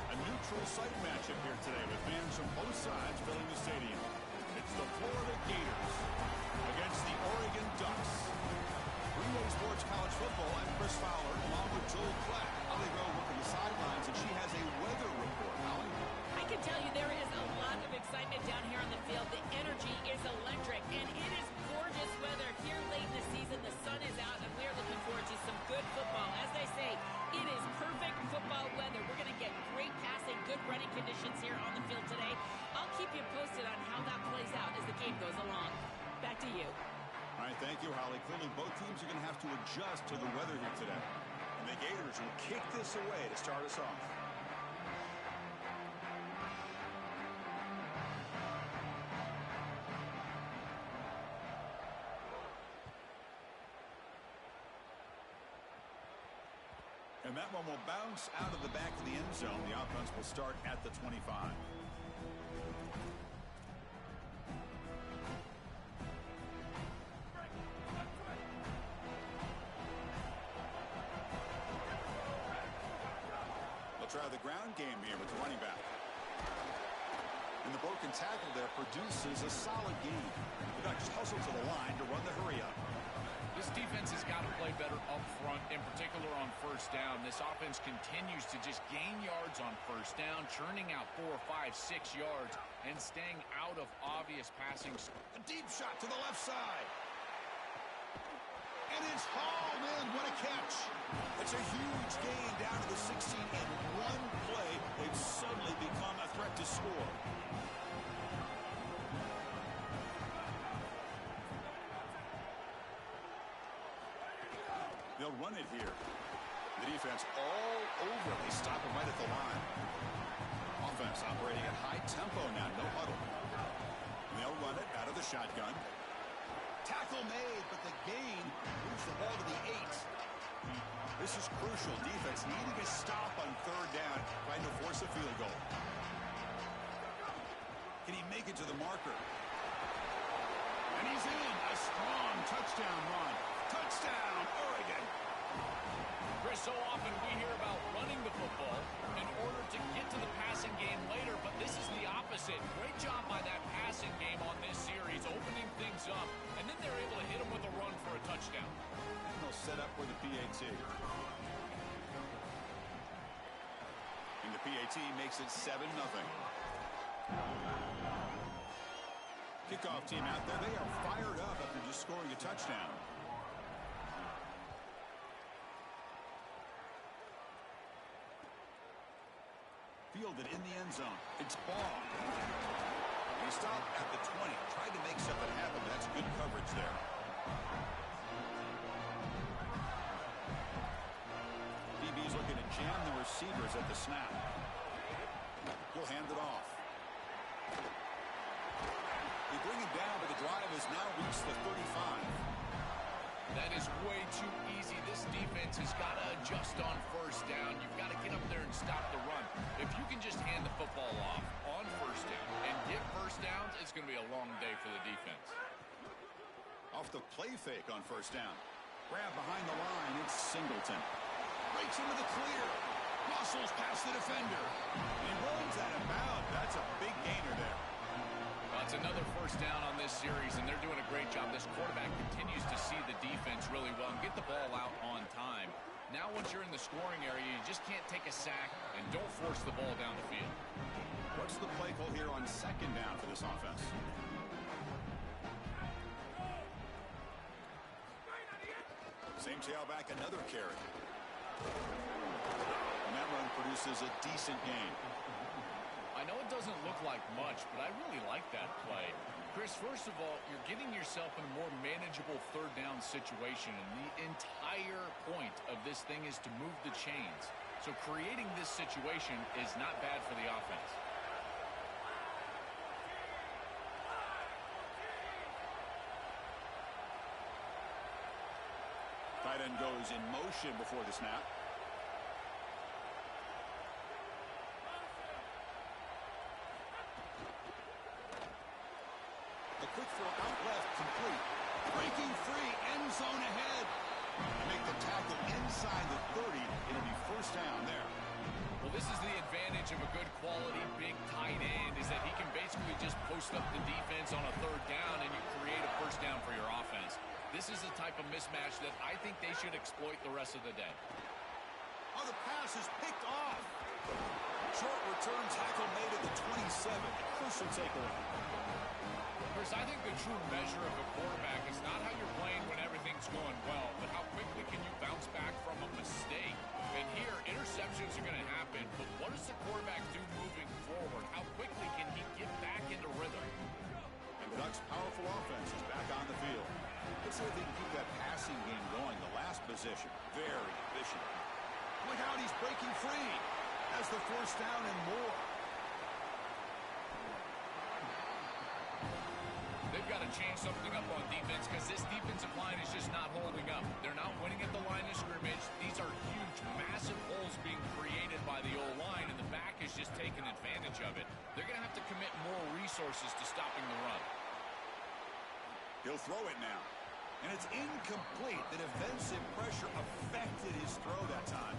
A neutral site matchup here today with fans from both sides filling the stadium. It's the Florida Gators against the Oregon Ducks. Relay Sports College Football, I'm Chris Fowler along with Joel Klatt. Holly Rowe working the sidelines, and she has a weather report. Holly? I can tell you there is a lot of excitement down here on the field. The energy is electric, and it is gorgeous weather here late in the season. The sun is out, and we are looking forward to some good football. As they say, it is perfect football weather. We're going to get great passing, good running conditions here on the field today. I'll keep you posted on how that plays out as the game goes along. Back to you. All right, thank you, Holly. Clearly, both teams are going to have to adjust to the weather here today. And the Gators will kick this away to start us off. And that one will bounce out of the back of the end zone. The offense will start at the 25. They'll try the ground game here with the running back. And the broken tackle there produces a solid gain. The Ducks hustle to the line to run the hurry up. This defense has got to play better up front, in particular on first down. This offense continues to just gain yards on first down, churning out 4, 5, 6 yards, and staying out of obvious passing. A deep shot to the left side. And it's hauled in. What a catch. It's a huge gain down to the 16 in one play. They've suddenly become a threat to score. They'll run it here. The defense all over. They stop him right at the line. Offense operating at high tempo now. No huddle. And they'll run it out of the shotgun. Tackle made, but the gain moves the ball to the 8. This is crucial. Defense needing a stop on third down, trying to force a field goal. Can he make it to the marker? And he's in. A strong touchdown run. Touchdown, Oregon. Chris, so often we hear about running the football in order to get to the passing game later, but this is the opposite. Great job by that passing game on this series, opening things up, and then they're able to hit them with a run for a touchdown. And they'll set up for the PAT. And the PAT makes it 7-0. Kickoff team out there. They are fired up after just scoring a touchdown. Fielded in the end zone. It's ball. He stopped at the 20. Tried to make something happen, but that's good coverage there. DB's looking to jam the receivers at the snap. He'll hand it off. They bring him down, but the drive has now reached the 35. That is way too easy. This defense has got to adjust on first down. You've got to get up there and stop the run. If you can just hand the football off on first down and get first downs, it's going to be a long day for the defense. Off the play fake on first down. Grab behind the line. It's Singleton. Breaks into the clear. Muscles past the defender. And he runs out of bounds. That's a big gainer there. It's another first down on this series, and they're doing a great job. This quarterback continues to see the defense really well and get the ball out on time. Now once you're in the scoring area, you just can't take a sack and don't force the ball down the field. What's the play call here on second down for this offense? Same tailback, another carry. And that run produces a decent gain. I know it doesn't look like much, but I really like that play. Chris, first of all, you're getting yourself in a more manageable third down situation, and the entire point of this thing is to move the chains. So creating this situation is not bad for the offense. Tight end goes in motion before the snap. A quick throw out left, complete. Breaking free, end zone ahead. Make the tackle inside the 30. It'll be first down there. Well, this is the advantage of a good quality big tight end, is that he can basically just post up the defense on a third down and you create a first down for your offense. This is the type of mismatch that I think they should exploit the rest of the day. Oh, the pass is picked off. Short return tackle made at the 27. Crucial takeaway. Chris, I think the true measure of a quarterback is not how you're playing when everything's going well, but how quickly can you bounce back from a mistake. And here, interceptions are going to happen, but what does the quarterback do moving forward? How quickly can he get back into rhythm? And the Ducks' powerful offense is back on the field. Let's see if they can keep that passing game going. The last possession, very efficient. Look out, he's breaking free. Has the first down and more. They've got to change something up on defense because this defensive line is just not holding up. They're not winning at the line of scrimmage. These are huge, massive holes being created by the O-line, and the back is just taking advantage of it. They're going to have to commit more resources to stopping the run. He'll throw it now. And it's incomplete. The defensive pressure affected his throw that time.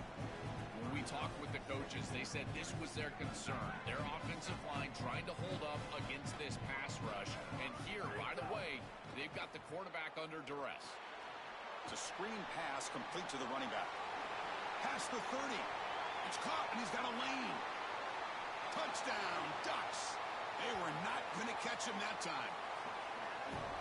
When we talked with the coaches, they said this was their concern. Their offensive line trying to hold up against this pass rush. And here, right away, they've got the quarterback under duress. It's a screen pass complete to the running back. Past the 30. It's caught, and he's got a lane. Touchdown, Ducks. They were not going to catch him that time.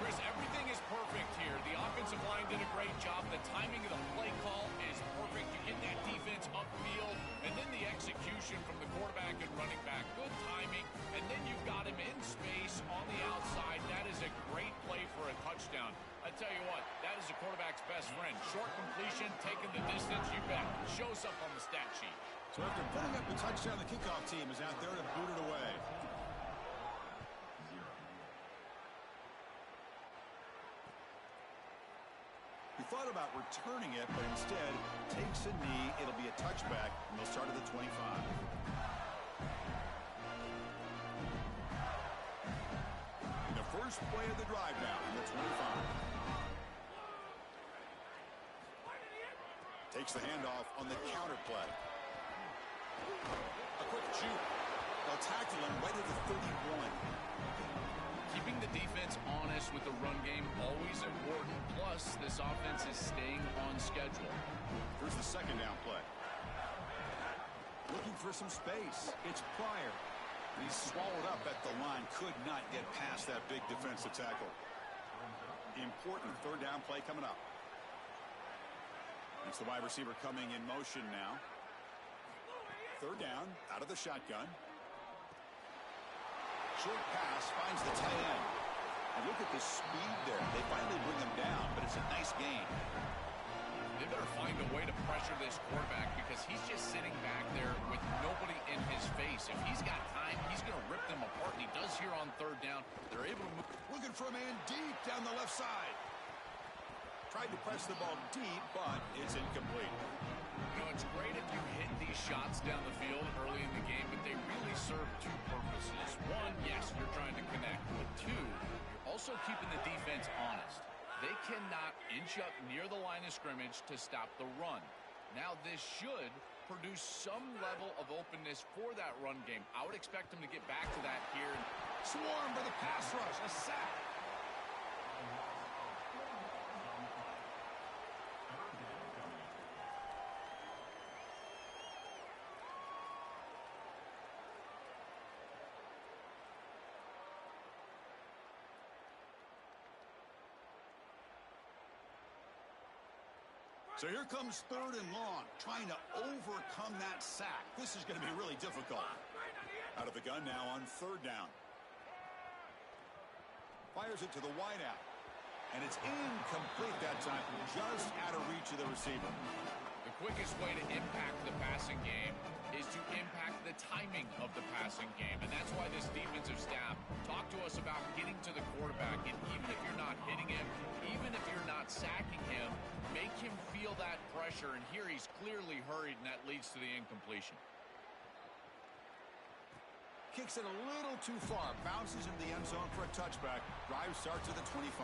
Chris, everything is perfect here. The offensive line did a great job. The timing of the play call is perfect. You get that defense upfield, and then the execution from the quarterback and running back. Good timing, and then you've got him in space on the outside. That is a great play for a touchdown. I tell you what, that is a quarterback's best friend. Short completion, taking the distance, you bet. Shows up on the stat sheet. So after putting up the touchdown, the kickoff team is out there to boot it away. He thought about returning it, but instead takes a knee. It'll be a touchback, and they'll start at the 25. And the first play of the drive now on the 25. Takes the handoff on the counter play. A quick juke. They'll tackle him right at the 31. Keeping the defense honest with the run game, always important. Plus, this offense is staying on schedule. Here's the second down play. Looking for some space. It's Pryor. He's swallowed up at the line. Could not get past that big defensive tackle. Important third down play coming up. It's the wide receiver coming in motion now. Third down, out of the shotgun. Short pass finds the tight end. And look at the speed there. They finally bring him down, but it's a nice gain. They better find a way to pressure this quarterback because he's just sitting back there with nobody in his face. If he's got time, he's going to rip them apart, and he does here on third down. They're able to move. Looking for a man deep down the left side. Tried to press the ball deep, but it's incomplete. You know, it's great if you hit these shots down the field early in the game, but they really serve two purposes. One, yes, you're trying to connect. But two, you're also keeping the defense honest. They cannot inch up near the line of scrimmage to stop the run. Now, this should produce some level of openness for that run game. I would expect them to get back to that here. Swarmed by the pass rush, a sack. So here comes third and long, trying to overcome that sack. This is going to be really difficult. Out of the gun now on third down. Fires it to the wideout. And it's incomplete that time, just out of reach of the receiver. The quickest way to impact the passing game is to impact the timing of the passing game. And that's why this defensive staff talked to us about getting to the quarterback. And even if you're not hitting him, even if you're not sacking him, make him feel that pressure. And here he's clearly hurried, and that leads to the incompletion. Kicks it a little too far. Bounces into the end zone for a touchback. Drive starts at the 25.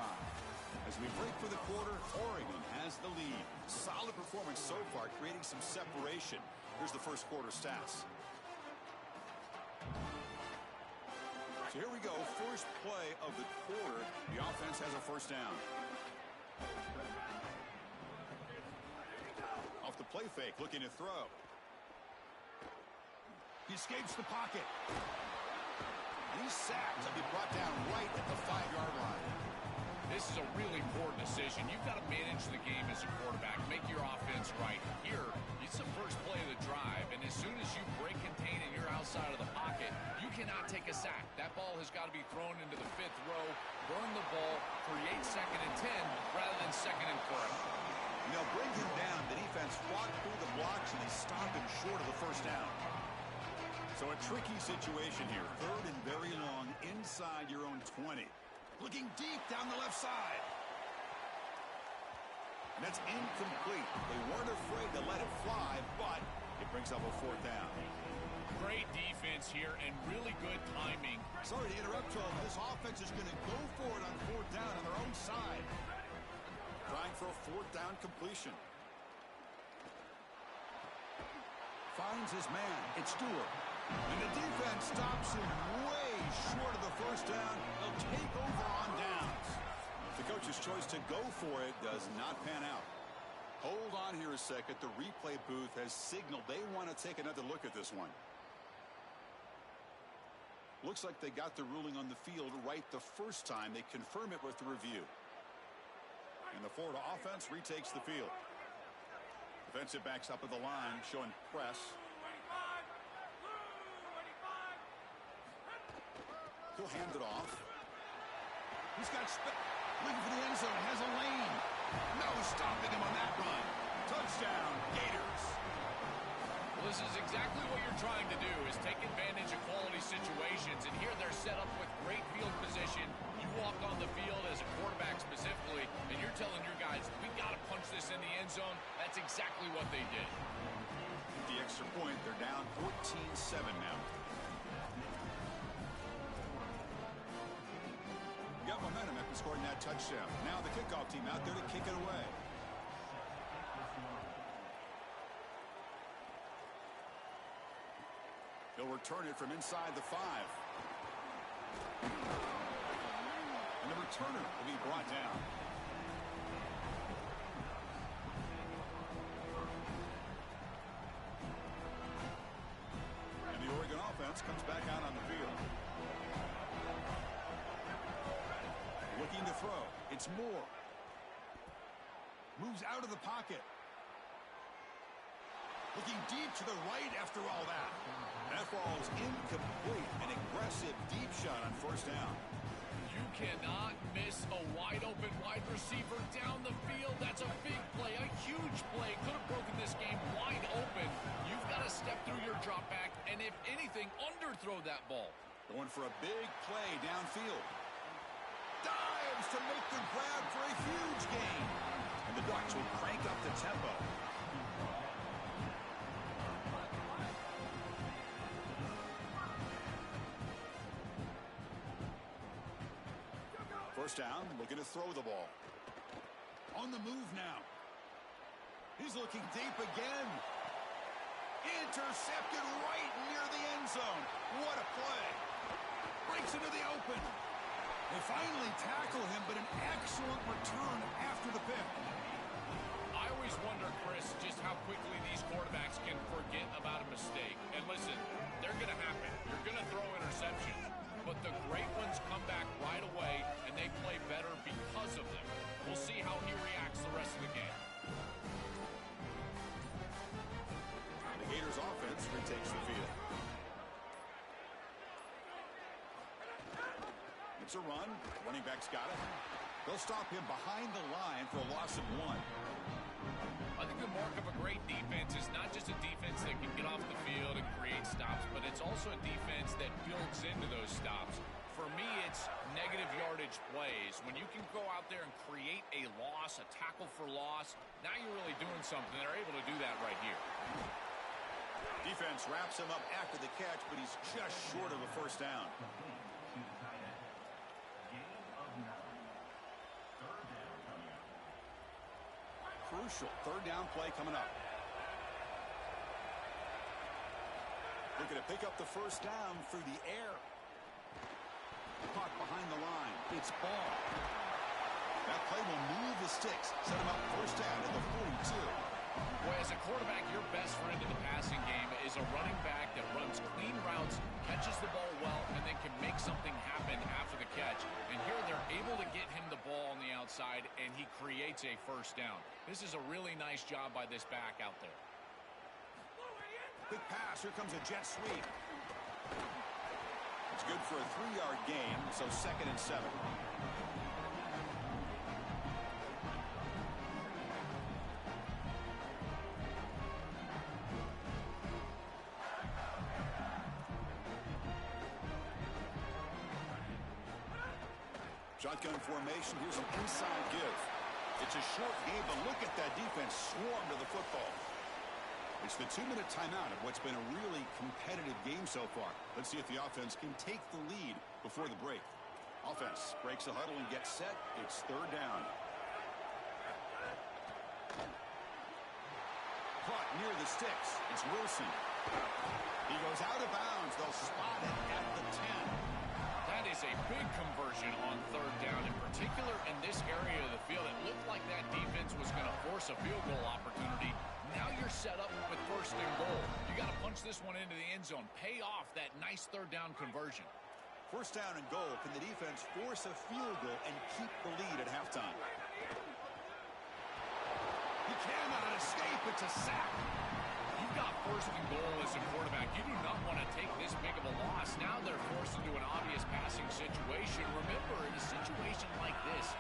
As we break for the quarter, Oregon has the lead. Solid performance so far, creating some separation. Here's the first quarter stats. So here we go, first play of the quarter. The offense has a first down. Off the play fake, looking to throw. He escapes the pocket. And he's sacked. He'll be brought down right at the 5-yard line. This is a really important decision. You've got to manage the game as a quarterback, make your offense right. Here, it's the first play of the drive, and as soon as you break contain and you're outside of the pocket, you cannot take a sack. That ball has got to be thrown into the 5th row, burn the ball, create 2nd and 10 rather than 2nd and 3. And they'll bring him down. The defense fought through the blocks, and they stop him short of the first down. So a tricky situation here. 3rd and very long inside your own 20. Looking deep down the left side. And that's incomplete. They weren't afraid to let it fly, but it brings up a 4th down. Great defense here and really good timing. Sorry to interrupt, Tom. This offense is going to go for it on 4th down on their own side. Trying for a 4th down completion. Finds his man. It's Stewart. And the defense stops him way short of the first down. They'll take over on downs. The coach's choice to go for it does not pan out. Hold on here a second. The replay booth has signaled they want to take another look at this one. Looks like they got the ruling on the field right the first time. They confirm it with the review. And the Florida offense retakes the field. Defensive backs up at the line, showing press. He'll hand it off. He's got looking for the end zone. Has a lane. No stopping him on that run. Touchdown, Gators. Well, this is exactly what you're trying to do, is take advantage of quality situations. And here they're set up with great field position. You walk on the field as a quarterback specifically, and you're telling your guys, we got to punch this in the end zone. That's exactly what they did. The extra point, they're down 14-7 now. Got momentum after scoring that touchdown. Now the kickoff team out there to kick it away. He'll return it from inside the 5. And the returner will be brought down. And the Oregon offense comes back out on the field. Looking to throw. It's Moore. Moves out of the pocket. Looking deep to the right after all that. That ball's incomplete. An aggressive deep shot on first down. You cannot miss a wide-open wide receiver down the field. That's a big play, a huge play. Could have broken this game wide open. You've got to step through your drop back and, if anything, underthrow that ball. Going for a big play downfield. Dives to make the grab for a huge gain. And the Ducks will crank up the tempo. First down, looking to throw the ball. On the move now. He's looking deep again. Intercepted right near the end zone. What a play. Breaks into the open. They finally tackle him, but an excellent return after the pick. I always wonder, Chris, just how quickly these quarterbacks can forget about a mistake. And listen, they're going to happen. You're going to throw interceptions. But the great ones come back right away, and they play better because of them. We'll see how he reacts the rest of the game. The Gators offense retakes the field. It's a run. Running back's got it. They'll stop him behind the line for a loss of 1. I think the mark of a great defense is not just a defense that can get off the field and create stops, but it's also a defense that builds into those stops. For me, it's negative yardage plays. When you can go out there and create a loss, a tackle for loss, now you're really doing something. They're able to do that right here. Defense wraps him up after the catch, but he's just short of a first down. crucial. Third down play coming up. Looking to pick up the first down through the air. Caught behind the line. It's ball. That play will move the sticks. Set him up first down at the 42. Boy, as a quarterback, your best friend in the passing game is a running back that runs clean routes, catches the ball well, and then can make something happen after the catch. And here they're able to get him the ball on the outside, and he creates a first down. This is a really nice job by this back out there. Quick pass. Here comes a jet sweep. It's good for a 3-yard gain, so 2nd and 7. Shotgun formation. Here's an inside give. It's a short game, but look at that defense swarm to the football. It's the 2-minute timeout of what's been a really competitive game so far. Let's see if the offense can take the lead before the break. Offense breaks the huddle and gets set. It's third down. Caught near the sticks. It's Wilson. He goes out of bounds. They'll spot it at the 10. That is a big conversion on third down, in particular in this area of the field. It looked like that defense was going to force a field goal opportunity. Now you're set up with first and goal. You got to punch this one into the end zone. Pay off that nice third down conversion. First down and goal. Can the defense force a field goal and keep the lead at halftime? He cannot escape. It's a sack. You've got first and goal as a quarterback. You do not want to take this big of a loss. Now they're forced into an obvious passing situation. Remember, in a situation like this,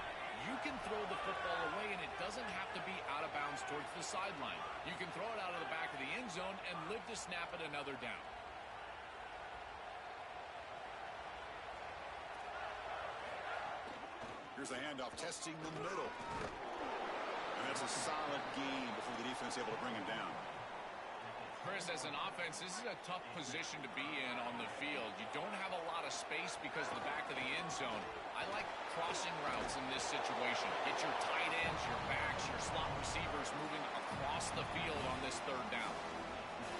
you can throw the football away, and it doesn't have to be out of bounds towards the sideline. You can throw it out of the back of the end zone and live to snap it another down. Here's a handoff, testing the middle. And that's a solid gain before the defense is able to bring him down. Chris, as an offense, this is a tough position to be in on the field. You don't have a lot of space because of the back of the end zone. I like crossing routes in this situation. Get your tight ends, your backs, your slot receivers moving across the field on this third down.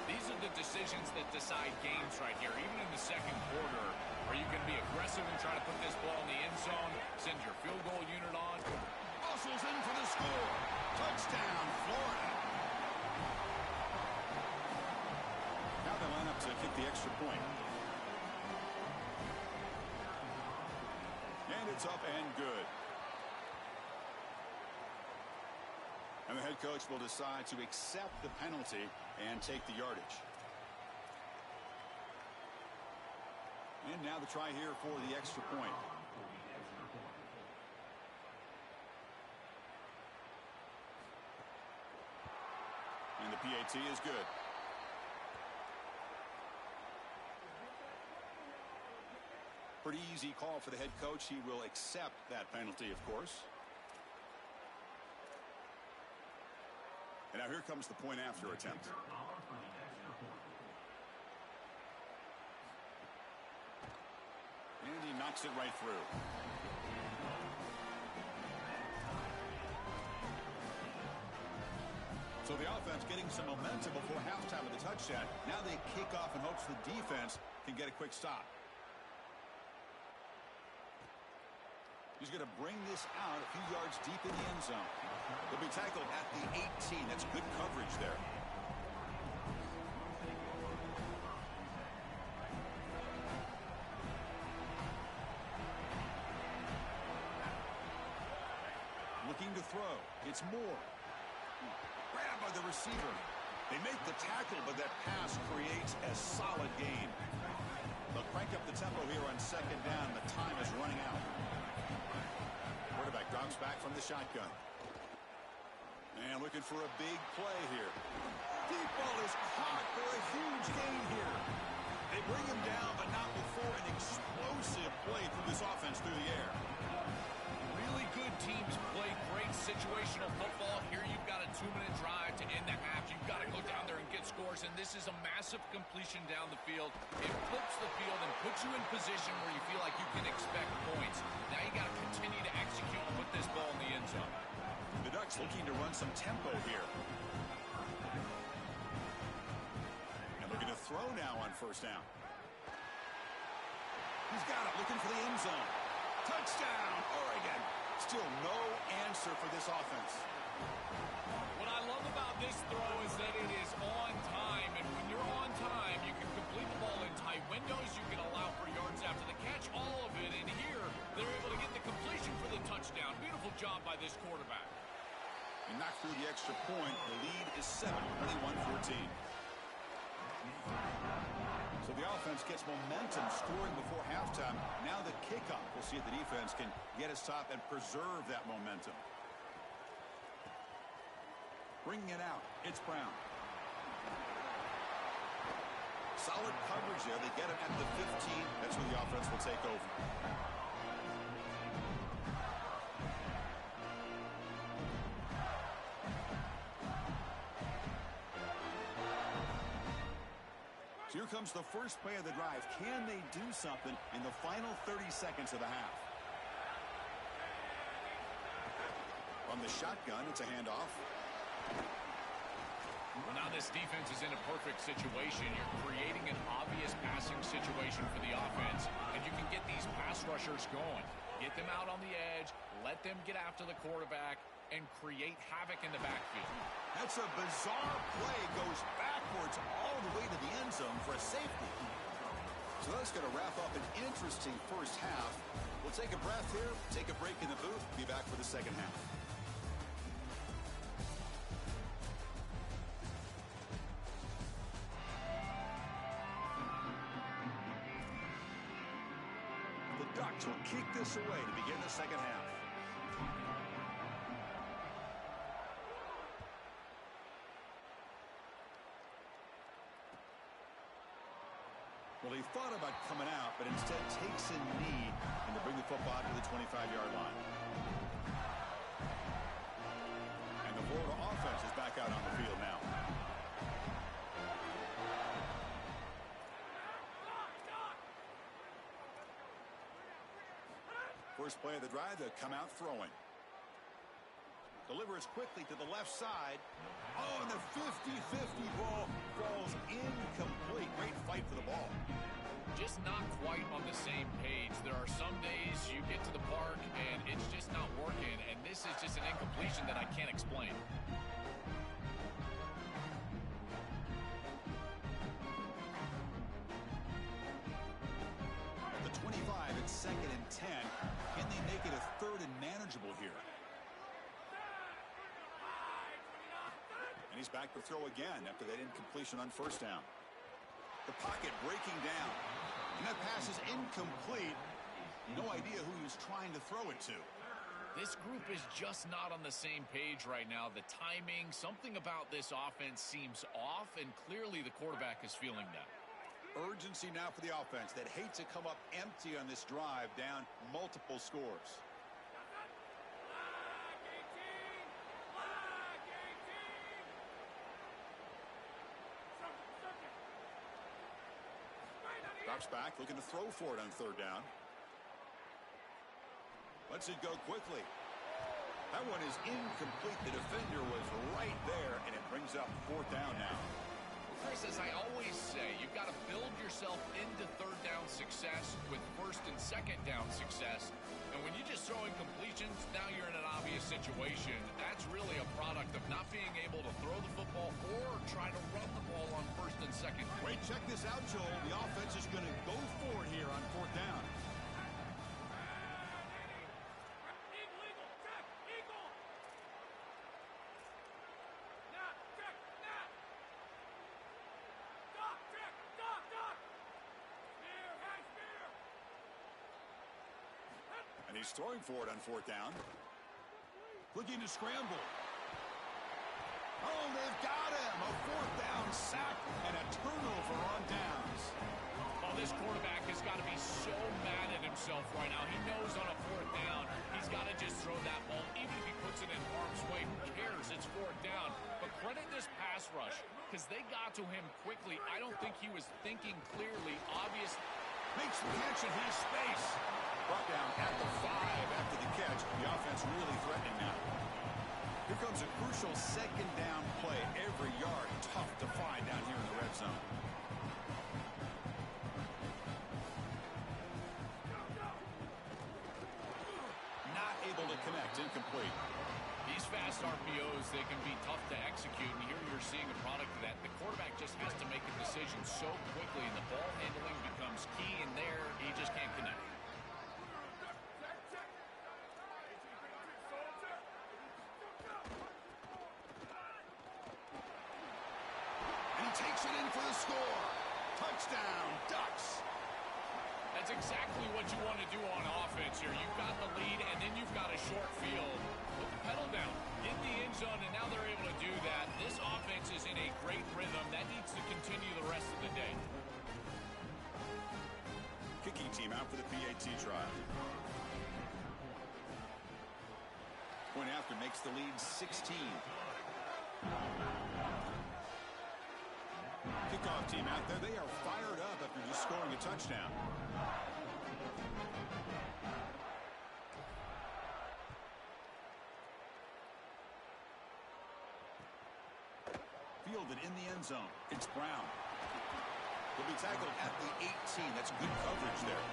These are the decisions that decide games right here, even in the second quarter, where you can be aggressive and try to put this ball in the end zone, send your field goal unit on. Muscles in for the score. Touchdown, Florida. Now they line up to kick the extra point. And it's up and good. And the head coach will decide to accept the penalty and take the yardage. And now the try here for the extra point. And the PAT is good. Pretty easy call for the head coach. He will accept that penalty, of course. And now here comes the point after attempt. And he knocks it right through. So the offense getting some momentum before halftime with the touchdown. Now they kick off in hopes the defense can get a quick stop. He's going to bring this out a few yards deep in the end zone. He'll be tackled at the 18. That's good coverage there. Looking to throw. It's Moore. Grabbed by the receiver. They make the tackle, but that pass creates a solid gain. They'll crank up the tempo here on second down. The time is running out. Quarterback drops back from the shotgun. And looking for a big play here. Deep ball is caught for a huge gain here. They bring him down, but not before an explosive play through this offense through the air. Really good teams play great situational football. Here you've got a 2-minute drive to end the half. You've got to go down there and get scores, and this is a massive completion down the field. It flips the field and puts you in position where you feel like you can expect points. Now you got to continue to execute and put this ball in the end zone. The Ducks looking to run some tempo here. And looking to throw now on first down. He's got it, looking for the end zone. Touchdown, Oregon. Still no answer for this offense. What I love about this throw is that it is on time, and when you're on time, you can complete the ball in tight windows, you can allow for yards after the catch, all of it, and here, they're able to get the completion for the touchdown. Beautiful job by this quarterback. And knocked through the extra point. The lead is 7, 21-14. So the offense gets momentum scoring before halftime. Now the kickoff. We'll see if the defense can get a stop and preserve that momentum. Bringing it out, it's Brown. Solid coverage there. They get him at the 15. That's where the offense will take over. So here comes the first play of the drive. Can they do something in the final 30 seconds of the half? From the shotgun, it's a handoff. Well, now this defense is in a perfect situation. You're creating an obvious passing situation for the offense, and you can get these pass rushers going. Get them out on the edge, let them get after the quarterback, and create havoc in the backfield. That's a bizarre play. Goes backwards all the way to the end zone for a safety. So that's going to wrap up an interesting first half. We'll take a breath here, take a break in the booth, be back for the second half. The Ducks will kick this away to begin the second half. Well, he thought about coming out, but instead takes a knee and to bring the football to the 25-yard line. And the Florida offense is back out on the field now. First play of the drive, they'll come out throwing. Delivers quickly to the left side. Oh, and the 50-50 ball falls incomplete. Great fight for the ball. Just not quite on the same page. There are some days you get to the park and it's just not working, and this is just an incompletion that I can't explain. At the 25, it's 2nd and 10. Can they make it a 3rd and manageable here? And he's back to throw again after that incompletion on first down. The pocket breaking down. And that pass is incomplete. No idea who he was trying to throw it to. This group is just not on the same page right now. The timing, something about this offense seems off, and clearly the quarterback is feeling that. Urgency now for the offense that hate to come up empty on this drive, down multiple scores. Drops back, looking to throw for it on 3rd down. Lets it go quickly. That one is incomplete. The defender was right there, and it brings up 4th down now. Chris, as I always say, you've got to build yourself into 3rd down success with 1st and 2nd down success. And when you just throw in completions, now you're in an obvious situation. That's really a product of not being able to throw the football or try to run the ball on 1st and 2nd. Wait, check this out, Joel. The offense is going to go for it here on 4th down. And he's throwing for it on 4th down. Looking to scramble. Oh, they've got him. A 4th down sack and a turnover on downs. Oh, this quarterback has got to be so mad at himself right now. He knows on a 4th down, he's got to just throw that ball. Even if he puts it in harm's way, who cares? It's 4th down. But credit this pass rush, because they got to him quickly. I don't think he was thinking clearly. Obvious. Makes the catch in his space. Brought down at the 5 after the catch. The offense really threatening now. Here comes a crucial second down play. Every yard tough to find down here in the red zone. Not able to connect. Incomplete. These fast RPOs, they can be tough to execute, and here you're seeing a product of that. The quarterback just has to make a decision so quickly, and the ball handling becomes key, and there he just can't connect. And he takes it in for the score. Touchdown, Ducks. That's exactly what you want to do on offense here. You've got the lead, and then you've got a short field. Put the pedal down, hit the end zone, and now they're able to do that. This offense is in a great rhythm. That needs to continue the rest of the day. Kicking team out for the PAT trial. Point after makes the lead 16. Kickoff team out there. They are fired up after just scoring a touchdown. Fielded in the end zone. It's Brown. He'll be tackled at the 18. That's good coverage there.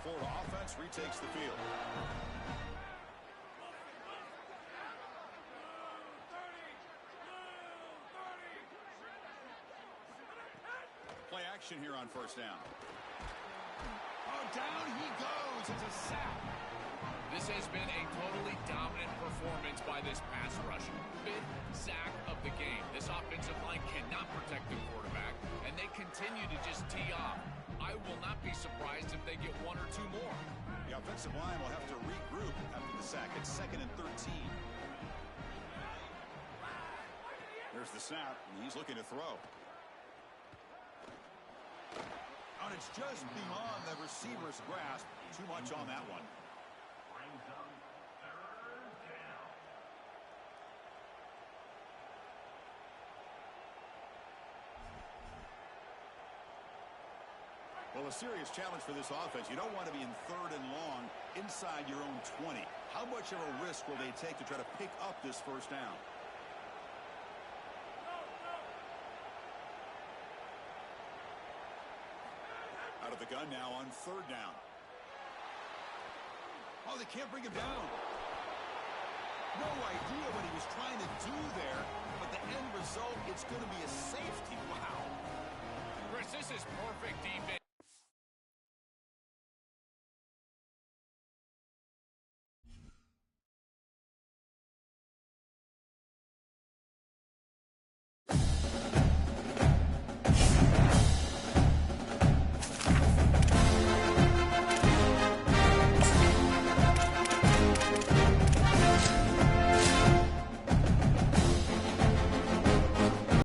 Florida offense retakes the field. Play action here on first down. Oh, down he goes. It's a sack. This has been a totally dominant performance by this pass rush. Fifth sack of the game. This offensive line cannot protect the quarterback, and they continue to just tee off. I will not be surprised if they get one or two more. The offensive line will have to regroup after the sack. It's 2nd and 13. There's the snap, and he's looking to throw. And it's just beyond the receiver's grasp. Too much on that one. Well, a serious challenge for this offense. You don't want to be in 3rd and long inside your own 20. How much of a risk will they take to try to pick up this first down? Out of the gun now on 3rd down. Oh, they can't bring him down. No idea what he was trying to do there, but the end result, it's going to be a safety. Wow. Chris, this is perfect defense.